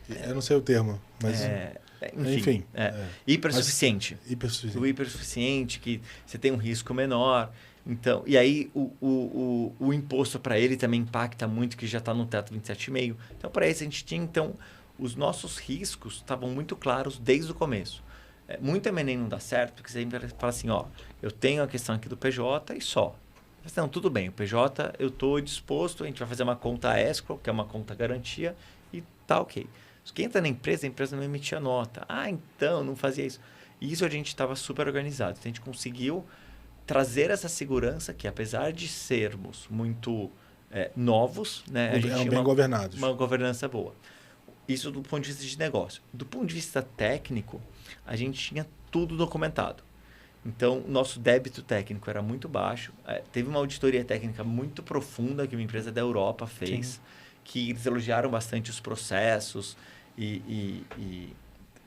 Eu não sei o termo, mas... Enfim. Hipersuficiente. Hipersuficiente. O hipersuficiente, que você tem um risco menor. Então, e aí o imposto para ele também impacta muito, que já está no teto 27,5. Então, para isso a gente tinha, os nossos riscos estavam muito claros desde o começo. Muito M&A não dá certo, porque você sempre fala assim, eu tenho a questão aqui do PJ e só. Mas não, tudo bem, o PJ eu estou disposto, a gente vai fazer uma conta escrow, que é uma conta garantia, e tá ok. Quem entra na empresa, a empresa não emitia nota. Então, não fazia isso. E isso a gente estava super organizado. Então, a gente conseguiu trazer essa segurança que, apesar de sermos muito novos, né, a gente eram tinha bem governados. Uma governança boa. Isso do ponto de vista de negócio. Do ponto de vista técnico, a gente tinha tudo documentado. Então, nosso débito técnico era muito baixo. Teve uma auditoria técnica muito profunda que uma empresa da Europa fez, Sim. que eles elogiaram bastante os processos e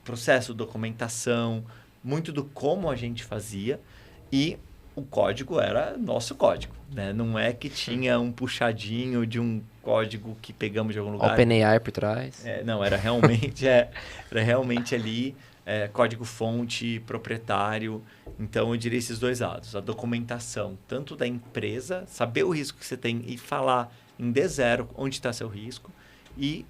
processo, documentação, muito do como a gente fazia, e o código era nosso código, né? Não é que tinha um puxadinho de um código que pegamos de algum lugar. OpenAI por trás. Não, era realmente ali código-fonte, proprietário. Então, eu diria esses dois lados. A documentação, tanto da empresa, saber o risco que você tem e falar em D0 onde está seu risco, e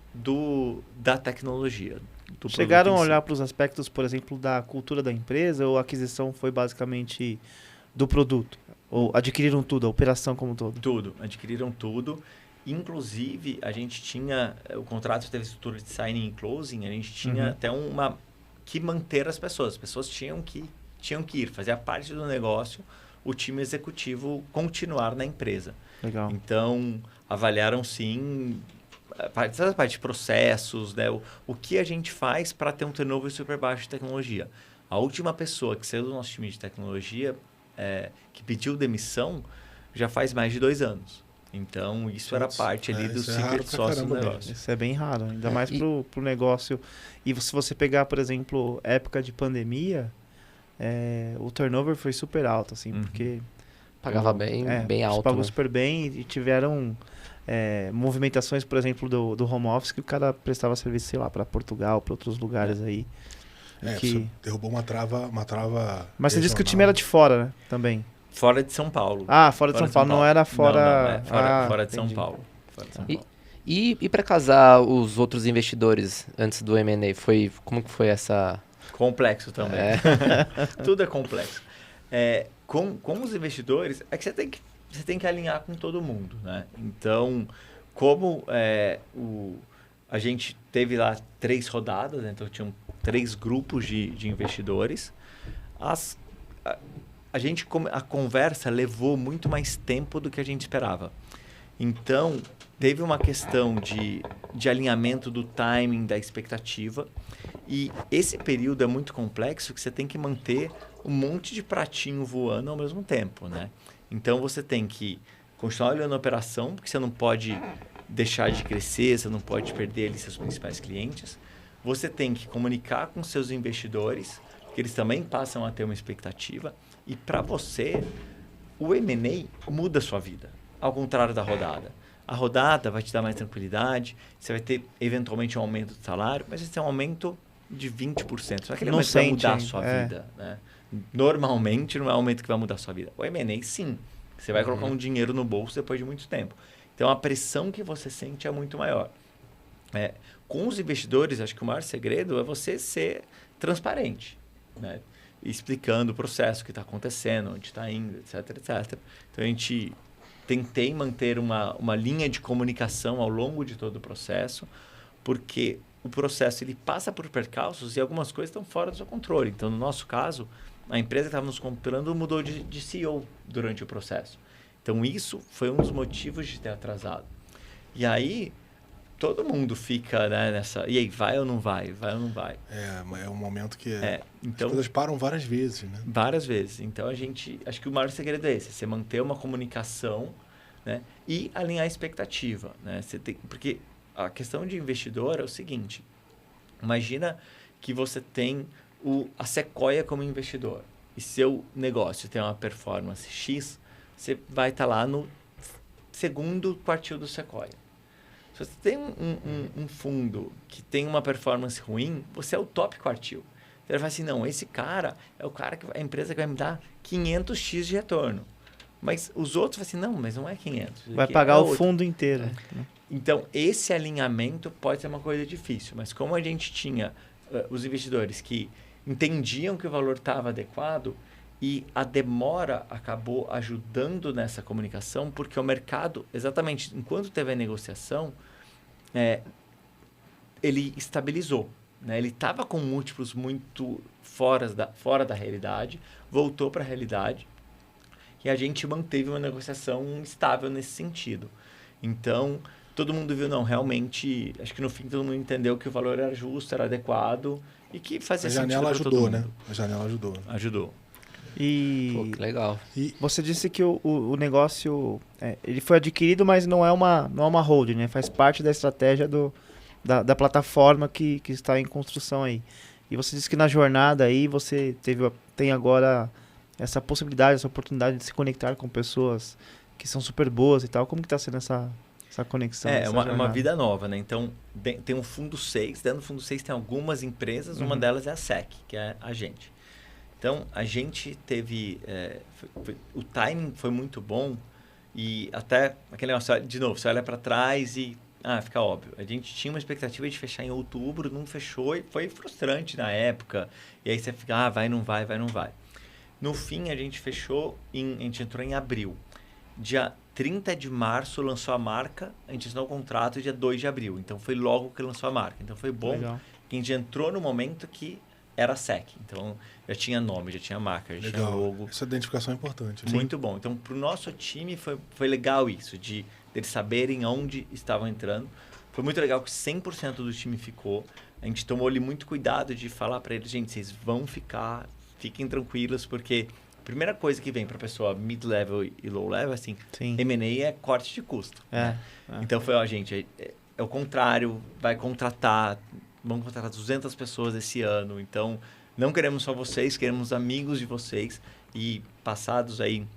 da tecnologia. Chegaram a olhar para os aspectos, por exemplo, da cultura da empresa, ou a aquisição foi basicamente do produto? Ou adquiriram tudo, a operação como um todo? Tudo, adquiriram tudo. Inclusive, a gente tinha, o contrato teve estrutura de signing e closing, a gente tinha até que manter as pessoas. As pessoas tinham que ir, fazia parte do negócio, o time executivo continuar na empresa. Legal. Então, avaliaram sim a parte de processos, né? O que a gente faz para ter um turnover super baixo de tecnologia. A última pessoa que saiu do nosso time de tecnologia, que pediu demissão, já faz mais de 2 anos. Então, isso era parte ali do secret sauce do negócio. Isso é bem raro, ainda mais pro negócio. E se você pegar, por exemplo, época de pandemia, o turnover foi super alto, assim, porque... Pagava bem alto. Pagou né? super bem e tiveram movimentações, por exemplo, do home office, que o cara prestava serviço, sei lá, para Portugal, para outros lugares aí. Você derrubou uma trava. Mas você disse que o time era de fora, né? Também. Fora de São Paulo. Fora de São Paulo, não era fora... fora de São Paulo. E para casar os outros investidores antes do M&A, como que foi essa... Complexo também. Tudo é complexo. Com os investidores, é que você tem que alinhar com todo mundo, né? Então, como a gente teve lá 3 rodadas, né? Então tinham 3 grupos de investidores, a conversa levou muito mais tempo do que a gente esperava. Então, teve uma questão de alinhamento do timing, da expectativa. E esse período é muito complexo, que você tem que manter um monte de pratinho voando ao mesmo tempo, né? Então, você tem que continuar olhando a operação, porque você não pode deixar de crescer, você não pode perder ali seus principais clientes. Você tem que comunicar com seus investidores, que eles também passam a ter uma expectativa. E para você, o M&A muda a sua vida, ao contrário da rodada. A rodada vai te dar mais tranquilidade, você vai ter eventualmente um aumento do salário, mas vai ter um aumento de 20%. Só que ele vai mudar a sua vida. Né? Normalmente não é um aumento que vai mudar a sua vida. O M&A, sim. Você vai colocar um dinheiro no bolso depois de muito tempo. Então, a pressão que você sente é muito maior. Com os investidores, acho que o maior segredo é você ser transparente. Né? explicando o processo, o que está acontecendo, onde está indo, etc, etc. Então, a gente tentei manter uma linha de comunicação ao longo de todo o processo, porque o processo ele passa por percalços e algumas coisas estão fora do seu controle. Então, no nosso caso, a empresa que estava nos comprando mudou de CEO durante o processo. Então, isso foi um dos motivos de ter atrasado. E aí, todo mundo fica, né, nessa... E aí, vai ou não vai? Vai ou não vai? É um momento que então, as coisas param várias vezes, né? Várias vezes. Então, acho que o maior segredo é esse. Você manter uma comunicação, né, e alinhar a expectativa. Né? Porque a questão de investidor é o seguinte. Imagina que você tem a Sequoia como investidor. E seu negócio tem uma performance X, você vai estar lá no segundo quartil do Sequoia. Se você tem um fundo que tem uma performance ruim, você é o top quartil. Então, ele fala assim, não, esse cara é o cara a empresa que vai me dar 500x de retorno. Mas os outros falam assim, não, mas não é 500. Vai pagar o fundo inteiro. Então, esse alinhamento pode ser uma coisa difícil. Mas como a gente tinha os investidores que entendiam que o valor estava adequado e a demora acabou ajudando nessa comunicação, porque o mercado, exatamente enquanto teve a negociação, ele estabilizou. Né? Ele estava com múltiplos muito fora da realidade, voltou para a realidade e a gente manteve uma negociação estável nesse sentido. Então, todo mundo viu, não, realmente, acho que no fim todo mundo entendeu que o valor era justo, era adequado e que fazia sentido para todo mundo. Né? A janela ajudou. Ajudou. E Pô, que legal. Você disse que o negócio ele foi adquirido, mas não é uma holding, né? Faz parte da estratégia da plataforma que está em construção aí. E você disse que na jornada aí você tem agora essa possibilidade, essa oportunidade de se conectar com pessoas que são super boas e tal. Como que está sendo essa conexão? É uma vida nova, né? Então, tem um fundo 6. Dentro do fundo 6 tem algumas empresas. Uma delas é a SEC, que é a gente. Então, a gente teve... o timing foi muito bom. E até aquele negócio, de novo, você olha para trás e... fica óbvio. A gente tinha uma expectativa de fechar em outubro, não fechou e foi frustrante na época. E aí você fica, vai, não vai, vai, não vai. No fim, a gente fechou, a gente entrou em abril. Dia 30 de março lançou a marca, a gente assinou o contrato dia 2 de abril. Então, foi logo que lançou a marca. Então, foi bom que a gente entrou no momento que era SEC. Então, já tinha nome, já tinha marca, já tinha logo. Essa identificação é importante. Muito bom. Então, para o nosso time, foi legal isso, de eles saberem onde estavam entrando. Foi muito legal que 100% do time ficou. A gente tomou ali muito cuidado de falar para eles, gente, vocês vão ficar, fiquem tranquilos, porque a primeira coisa que vem para a pessoa mid-level e low-level, assim, M&A é corte de custo. Então, foi, gente, é o contrário, vamos contratar 200 pessoas esse ano. Então, não queremos só vocês, queremos amigos de vocês. E passados aí,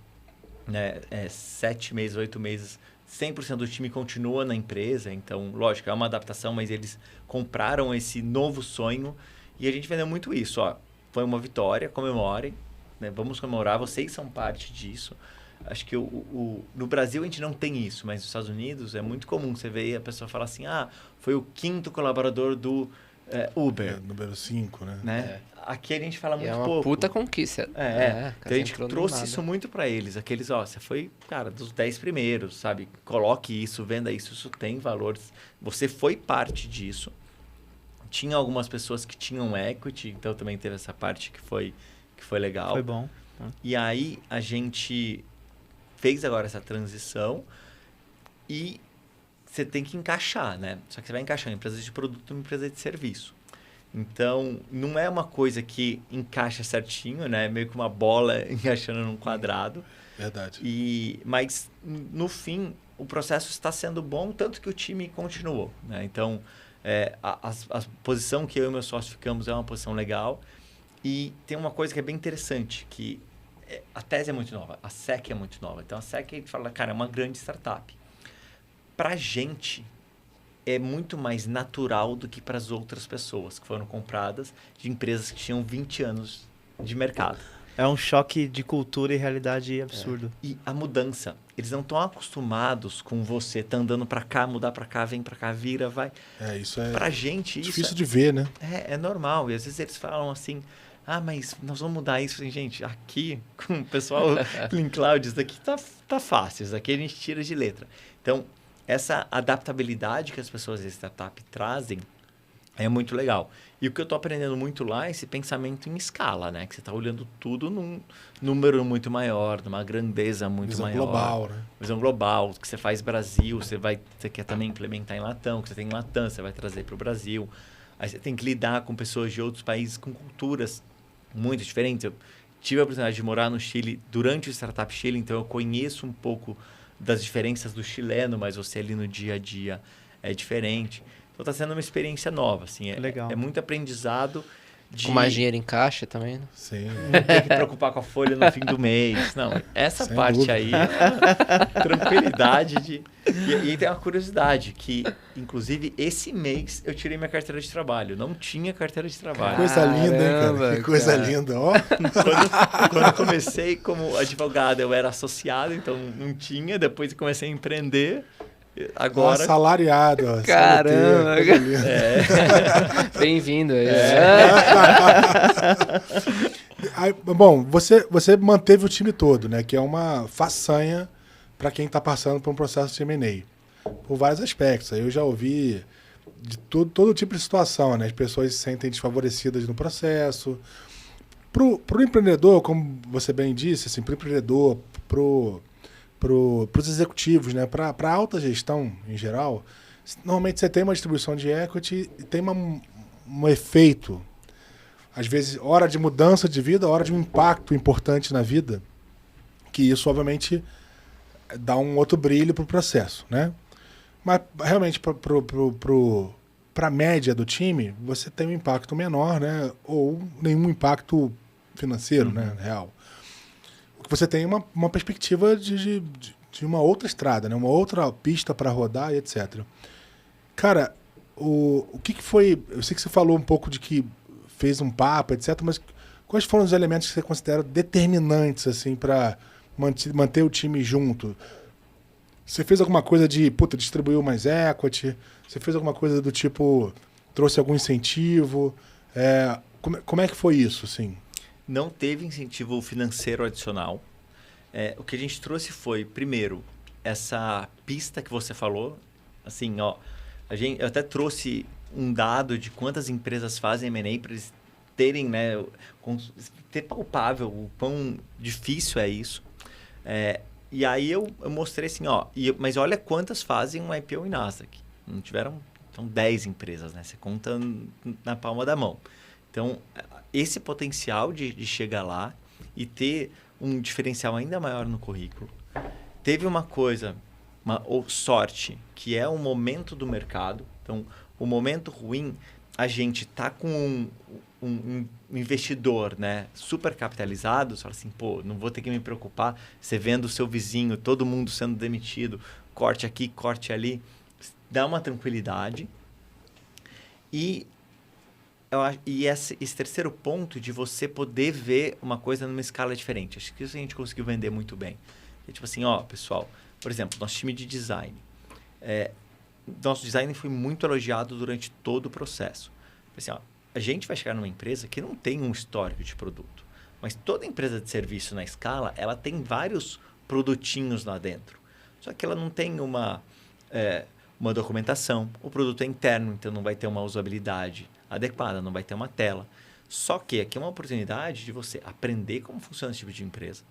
7 meses, 8 meses, 100% do time continua na empresa. Então, lógico, é uma adaptação, mas eles compraram esse novo sonho. E a gente vendeu muito isso. Foi uma vitória, comemorem. Né? Vamos comemorar, vocês são parte disso. Acho que no Brasil a gente não tem isso, mas nos Estados Unidos é muito comum você ver a pessoa falar assim, foi o 5º colaborador do Uber. Número 5, né? Aqui a gente fala muito pouco. É uma puta conquista. Então a gente trouxe isso muito para eles. Aqueles, você foi, cara, dos 10 primeiros, sabe? Coloque isso, venda isso, isso tem valor. Você foi parte disso. Tinha algumas pessoas que tinham equity, então também teve essa parte que foi legal. Foi bom. E aí a gente fez agora essa transição e você tem que encaixar, né? Só que você vai encaixar uma empresa de produto e uma empresa de serviço. Então, não é uma coisa que encaixa certinho, né? É meio que uma bola encaixando num quadrado. Verdade. Mas, no fim, o processo está sendo bom, tanto que o time continuou, né? Então, a posição que eu e meu sócio ficamos é uma posição legal. E tem uma coisa que é bem interessante, que a tese é muito nova, a SEC é muito nova. Então, a SEC, a gente fala, cara, é uma grande startup. Para a gente, é muito mais natural do que para as outras pessoas que foram compradas de empresas que tinham 20 anos de mercado. É um choque de cultura e realidade absurdo. E a mudança. Eles não estão acostumados com você andando para cá, mudar para cá, vem para cá, vira, vai. Isso é pra gente, difícil de ver, né? É normal. E às vezes eles falam assim, mas nós vamos mudar isso. Assim, gente, aqui, com o pessoal Clean Cloud, isso daqui tá fácil. Isso daqui a gente tira de letra. Então, essa adaptabilidade que as pessoas da startup trazem é muito legal. E o que eu estou aprendendo muito lá é esse pensamento em escala, né? Que você está olhando tudo num número muito maior, numa grandeza muito Visão maior. global, né? Visão global, que você faz Brasil, você quer também implementar em Latam, que você tem em Latam, você vai trazer para o Brasil. Aí você tem que lidar com pessoas de outros países com culturas muito diferentes. Eu tive a oportunidade de morar no Chile durante o Startup Chile, então eu conheço um pouco das diferenças do chileno, mas você ali no dia a dia é diferente. Então está sendo uma experiência nova, assim, Legal. É muito aprendizado de Com mais dinheiro em caixa também, né? Sim. não ter que preocupar com a folha no fim do mês. Não, essa Sem parte dúvida. aí é uma tranquilidade de... E tem uma curiosidade, que inclusive esse mês eu tirei minha carteira de trabalho. Não tinha carteira de trabalho. Coisa linda, hein, cara? Caramba, Que coisa cara. linda, ó. Quando eu comecei como advogado, eu era associado, então não tinha. Depois eu comecei a empreender. Agora... Assalariado, ó. Caramba, CLT, coisa linda. Bem-vindo aí. Aí, bom, você manteve o time todo, né? Que é uma façanha para quem está passando por um processo de M&A. Por vários aspectos. Aí eu já ouvi de todo tipo de situação, né? As pessoas se sentem desfavorecidas no processo. Pro empreendedor, como você bem disse, assim, pro empreendedor, pros executivos, né? Para alta gestão em geral, normalmente você tem uma distribuição de equity e tem um efeito, às vezes, hora de mudança de vida, hora de um impacto importante na vida, que isso, obviamente, dá um outro brilho pro processo, né? Mas, realmente, para a média do time, você tem um impacto menor, né? Ou nenhum impacto financeiro, né? Real. Você tem uma perspectiva de uma outra estrada, né? Uma outra pista para rodar e etc. Cara, o que foi... Eu sei que você falou um pouco de que fez um papo, etc. Mas quais foram os elementos que você considera determinantes assim, para manter o time junto? Você fez alguma coisa de, distribuiu mais equity? Você fez alguma coisa do tipo, trouxe algum incentivo? Como é que foi isso, assim? Não teve incentivo financeiro adicional. O que a gente trouxe foi, primeiro, essa pista que você falou. Assim, ó, eu até trouxe um dado de quantas empresas fazem M&A para eles terem, né, ter palpável o quão difícil é isso. E aí eu mostrei assim, ó, mas olha quantas fazem um IPO em Nasdaq. Não tiveram, são 10 empresas, né? Você conta na palma da mão. Então, esse potencial de chegar lá e ter um diferencial ainda maior no currículo. Teve uma coisa, ou sorte, que é o momento do mercado. Então, o momento ruim, a gente tá com um investidor, né, super capitalizado, você fala assim, não vou ter que me preocupar, você vendo o seu vizinho, todo mundo sendo demitido, corte aqui, corte ali, dá uma tranquilidade. E esse terceiro ponto de você poder ver uma coisa numa escala diferente. Acho que isso a gente conseguiu vender muito bem. É tipo assim, ó, pessoal, por exemplo, nosso time de design. Nosso design foi muito elogiado durante todo o processo. Assim, ó, a gente vai chegar numa empresa que não tem um histórico de produto. Mas toda empresa de serviço na escala, ela tem vários produtinhos lá dentro. Só que ela não tem uma documentação. O produto é interno, então não vai ter uma usabilidade adequada, não vai ter uma tela. Só que aqui é uma oportunidade de você aprender como funciona esse tipo de empresa,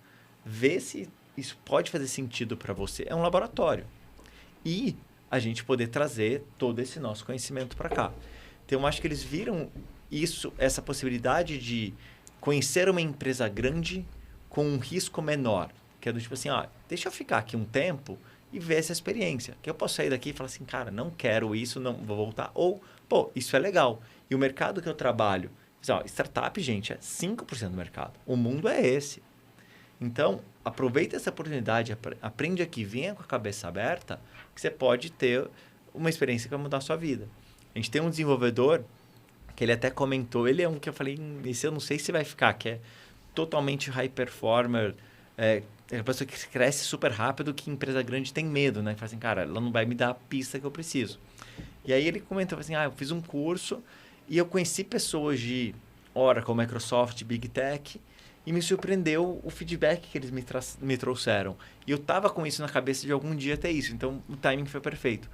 ver se isso pode fazer sentido para você. É um laboratório. E a gente poder trazer todo esse nosso conhecimento para cá. Então, eu acho que eles viram essa possibilidade de conhecer uma empresa grande com um risco menor. Que é do tipo assim, deixa eu ficar aqui um tempo e ver essa experiência. Que eu posso sair daqui e falar assim, cara, não quero isso, não vou voltar. Ou, isso é legal. E o mercado que eu trabalho, startup, gente, é 5% do mercado. O mundo é esse. Então, aproveita essa oportunidade, aprende aqui, venha com a cabeça aberta, que você pode ter uma experiência que vai mudar a sua vida. A gente tem um desenvolvedor que ele até comentou, ele é um que eu falei, esse eu não sei se vai ficar, que é totalmente high performer, é uma pessoa que cresce super rápido, que empresa grande tem medo, né? Fala assim, cara, ela não vai me dar a pista que eu preciso. E aí ele comentou assim, eu fiz um curso e eu conheci pessoas de Oracle, Microsoft, Big Tech, e me surpreendeu o feedback que eles me trouxeram. E eu estava com isso na cabeça de algum dia ter isso, então o timing foi perfeito.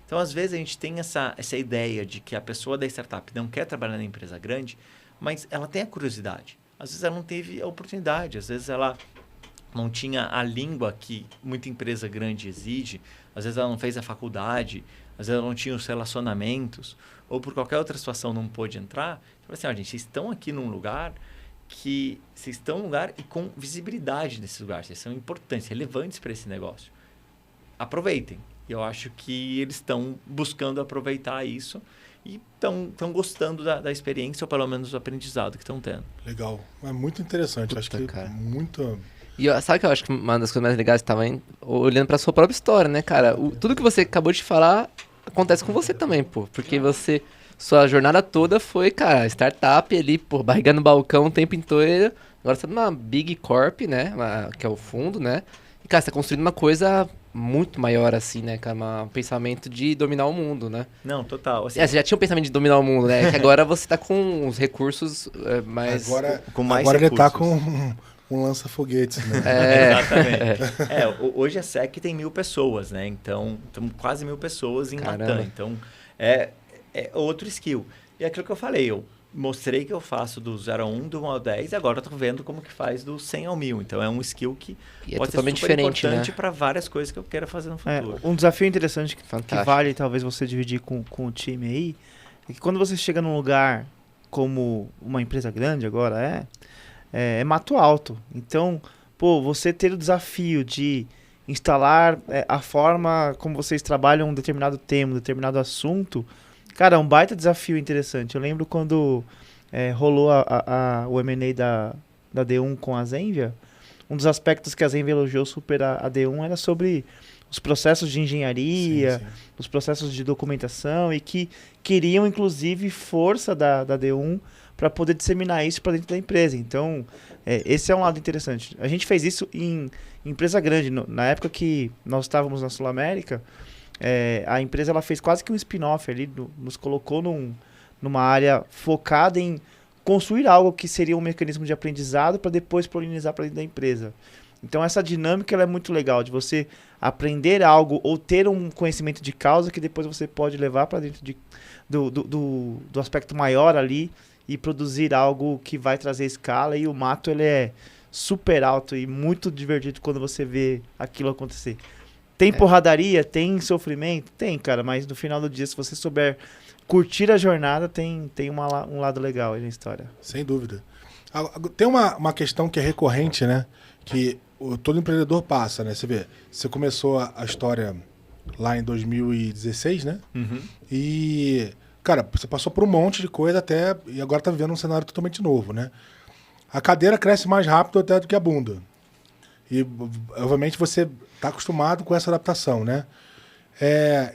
Então, às vezes, a gente tem essa ideia de que a pessoa da startup não quer trabalhar na empresa grande, mas ela tem a curiosidade. Às vezes, ela não teve a oportunidade, às vezes, ela não tinha a língua que muita empresa grande exige, às vezes, ela não fez a faculdade, às vezes, ela não tinha os relacionamentos, ou por qualquer outra situação não pôde entrar. Então, assim, gente, vocês estão aqui num lugar que vocês estão num lugar e com visibilidade nesse lugar, vocês são importantes, relevantes para esse negócio. Aproveitem. E eu acho que eles estão buscando aproveitar isso e estão gostando da experiência, ou pelo menos do aprendizado que estão tendo. Legal. É muito interessante. Puta, Acho que cara. muito... E sabe que eu acho que uma das coisas mais legais estava olhando pra sua própria história, né, cara? Tudo que você acabou de falar acontece com você também, pô. Porque sua jornada toda foi, cara, startup ali, pô, barriga no balcão o tempo inteiro. Agora você tá numa Big Corp, né? Que é o fundo, né? E, cara, você tá construindo uma coisa muito maior, assim, né, cara? Um pensamento de dominar o mundo, né? Não, total. Assim, Você já tinha um pensamento de dominar o mundo, né? Que agora você tá com os recursos mais... com mais agora ele tá recursos. com um lança-foguetes, né? Exatamente. Hoje a SEC tem 1.000 pessoas, né? Então, estamos quase 1.000 pessoas em Latam. Então, é outro skill. E é aquilo que eu falei, eu mostrei que eu faço do 0 a 1, do 1 ao 10, e agora eu tô vendo como que faz do 100 ao 1.000. Então, é um skill que pode ser super diferente, importante né? para várias coisas que eu queira fazer no futuro. Um desafio interessante que Fantástico. vale talvez você dividir com o time aí, é que quando você chega num lugar como uma empresa grande agora é mato alto. Então, pô, você ter o desafio de instalar a forma como vocês trabalham um determinado tema, um determinado assunto, cara, é um baita desafio interessante. Eu lembro quando rolou o M&A da D1 com a Zenvia, um dos aspectos que a Zenvia elogiou super a D1 era sobre os processos de engenharia, Sim. os processos de documentação, e que queriam, inclusive, força da D1 para poder disseminar isso para dentro da empresa. Então, esse é um lado interessante. A gente fez isso em empresa grande. Na época que nós estávamos na Sul América, a empresa ela fez quase que um spin-off ali, nos colocou numa área focada em construir algo que seria um mecanismo de aprendizado para depois polinizar para dentro da empresa. Então, essa dinâmica ela é muito legal, de você aprender algo ou ter um conhecimento de causa que depois você pode levar para dentro do aspecto maior ali e produzir algo que vai trazer escala. E o mato ele é super alto e muito divertido quando você vê aquilo acontecer. Tem porradaria, tem sofrimento? Tem, cara, mas no final do dia, se você souber curtir a jornada, tem um lado legal aí na história. Sem dúvida. Tem uma questão que é recorrente, né? Que todo empreendedor passa, né? Você vê, você começou a história lá em 2016, né? Uhum. E, cara, você passou por um monte de coisa e agora tá vivendo um cenário totalmente novo, né? A cadeira cresce mais rápido até do que a bunda. E, obviamente, você tá acostumado com essa adaptação, né?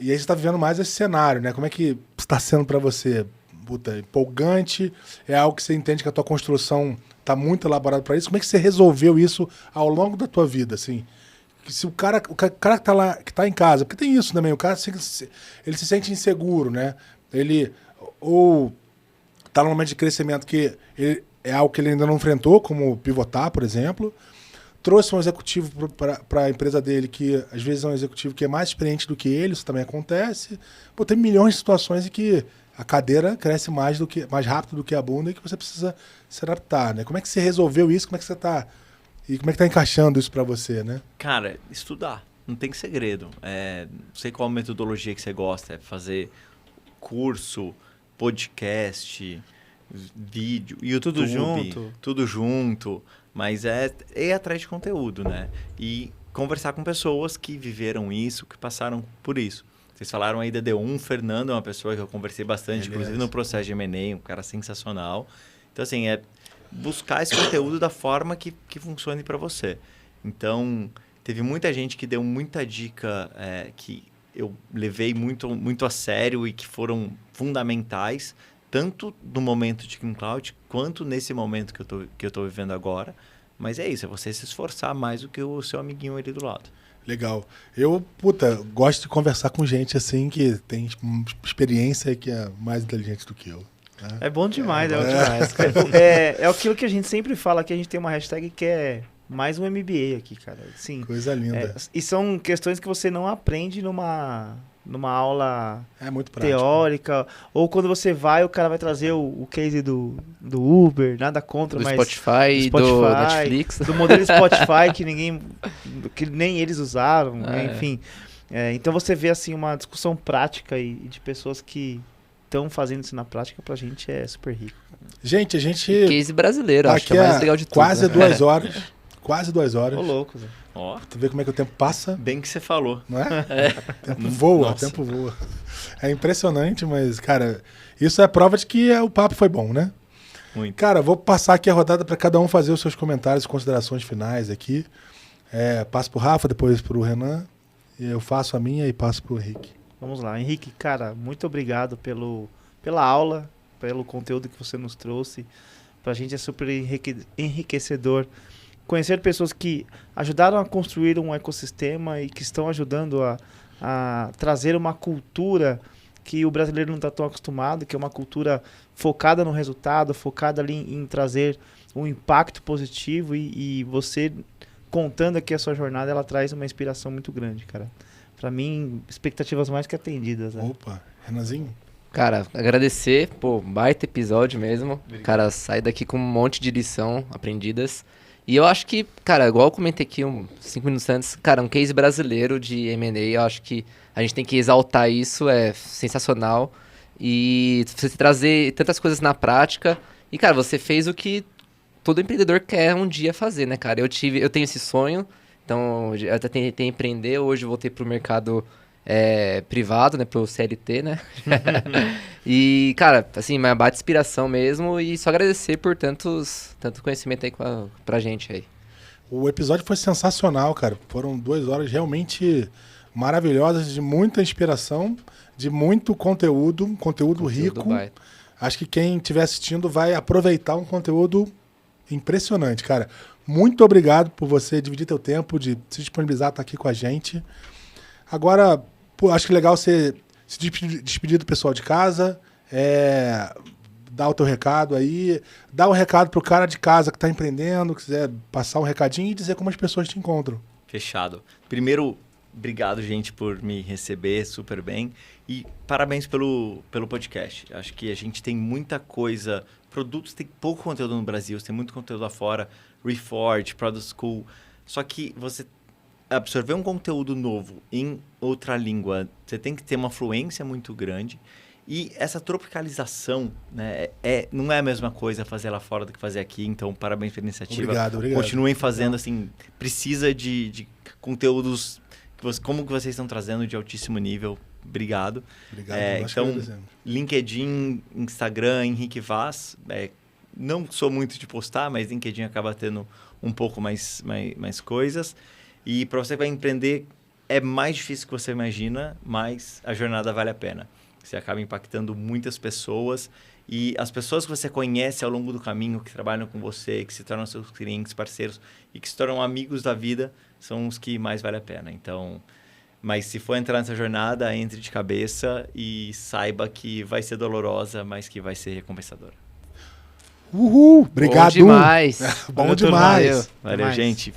E aí você tá vivendo mais esse cenário, né? Como é que está sendo para você? Puta, empolgante? É algo que você entende que a tua construção tá muito elaborada para isso? Como é que você resolveu isso ao longo da tua vida, assim? Se o cara que tá lá, que tá em casa, porque tem isso também, o cara ele se sente inseguro, né? Ele ou tá num momento de crescimento que é algo que ele ainda não enfrentou, como pivotar, por exemplo. Trouxe um executivo para a empresa dele, que às vezes é um executivo que é mais experiente do que ele, isso também acontece. Pô, tem milhões de situações em que a cadeira cresce mais rápido do que a bunda e que você precisa se adaptar, né? Como é que você resolveu isso? Como é que você tá... E como é que tá encaixando isso para você, né? Cara, estudar. Não tem segredo. Não sei qual metodologia que você gosta. É fazer curso, podcast, vídeo, YouTube. Tudo junto. Mas é ir atrás de conteúdo, né? E conversar com pessoas que viveram isso, que passaram por isso. Vocês falaram aí da D1, o Fernando é uma pessoa que eu conversei bastante, inclusive no processo de M&A, um cara sensacional. Então, assim, buscar esse conteúdo da forma que funcione para você. Então, teve muita gente que deu muita dica que eu levei muito, muito a sério e que foram fundamentais, tanto no momento de Cloud quanto nesse momento que eu tô vivendo agora. Mas é isso, é você se esforçar mais do que o seu amiguinho ali do lado. Legal. Eu, gosto de conversar com gente assim que tem experiência e que é mais inteligente do que eu. É bom demais, é bom É. demais. É aquilo que a gente sempre fala, que a gente tem uma hashtag que é mais um MBA aqui, cara. Sim. Coisa linda. E são questões que você não aprende numa aula É muito prático. teórica, ou quando você vai, o cara vai trazer o case do Uber, nada contra, Do mas Spotify, do do Spotify, Netflix. do modelo Spotify que nem eles usaram, né? É. Enfim. Então você vê assim uma discussão prática e de pessoas que estão fazendo isso na prática, pra gente é super rico. Gente, a gente Case brasileiro, acho que aqui é mais legal de tudo. quase né? 2 horas. Quase 2 horas. Ô, louco, Zé. Ó, Tu vê como é que o tempo passa, bem que você falou. não é? O tempo voa, Nossa. o tempo voa. É impressionante, mas, cara, isso é prova de que o papo foi bom, né? Muito. Cara, vou passar aqui a rodada para cada um fazer os seus comentários e considerações finais aqui. Passo pro Rafa, depois pro Renan. E eu faço a minha e passo pro Henrique. Vamos lá, Henrique, cara, muito obrigado pela aula, pelo conteúdo que você nos trouxe. Pra gente é super enriquecedor conhecer pessoas que ajudaram a construir um ecossistema e que estão ajudando a trazer uma cultura que o brasileiro não está tão acostumado, que é uma cultura focada no resultado, focada ali em trazer um impacto positivo e você contando aqui a sua jornada, ela traz uma inspiração muito grande, cara. Pra mim, expectativas mais que atendidas, né? Opa, Renanzinho? Cara, agradecer, pô, baita episódio mesmo. Cara, sai daqui com um monte de lição aprendidas. E eu acho que, cara, igual eu comentei aqui 5 minutos antes, cara, um case brasileiro de M&A, eu acho que a gente tem que exaltar isso, é sensacional. E você trazer tantas coisas na prática. E, cara, você fez o que todo empreendedor quer um dia fazer, né, cara? Eu tenho esse sonho, então eu até tentei empreender, hoje eu voltei pro mercado privado, né, pro CLT, né? E, cara, assim, uma baita inspiração mesmo e só agradecer por tanto conhecimento aí pra gente aí. O episódio foi sensacional, cara. Foram 2 horas realmente maravilhosas, de muita inspiração, de muito conteúdo rico. Baita. Acho que quem estiver assistindo vai aproveitar um conteúdo impressionante, cara. Muito obrigado por você dividir teu tempo, de se disponibilizar, estar aqui com a gente. Agora, pô, acho que é legal você se despedir do pessoal de casa, dar o teu recado aí, dar um recado pro cara de casa que está empreendendo, quiser passar um recadinho e dizer como as pessoas te encontram. Fechado. Primeiro, obrigado, gente, por me receber super bem. E parabéns pelo podcast. Acho que a gente tem muita coisa. Produtos, tem pouco conteúdo no Brasil, tem muito conteúdo lá fora. Reforge, Product School. Só que você absorver um conteúdo novo em outra língua, você tem que ter uma fluência muito grande. E essa tropicalização, né, não é a mesma coisa fazer lá fora do que fazer aqui. Então, parabéns pela iniciativa. Obrigado. Continuem fazendo, assim, precisa de conteúdos como que vocês estão trazendo de altíssimo nível. Obrigado. Obrigado. Nós que Então, agradecemos. LinkedIn, Instagram, Henrique Vaz. Não sou muito de postar, mas LinkedIn acaba tendo um pouco mais coisas. E para você que vai empreender, é mais difícil que você imagina, mas a jornada vale a pena. Você acaba impactando muitas pessoas e as pessoas que você conhece ao longo do caminho, que trabalham com você, que se tornam seus clientes, parceiros e que se tornam amigos da vida, são os que mais vale a pena. Então, mas se for entrar nessa jornada, entre de cabeça e saiba que vai ser dolorosa, mas que vai ser recompensadora. Uhul! Obrigado! Bom demais. Bom Valeu, demais! turma. Valeu, mais. gente.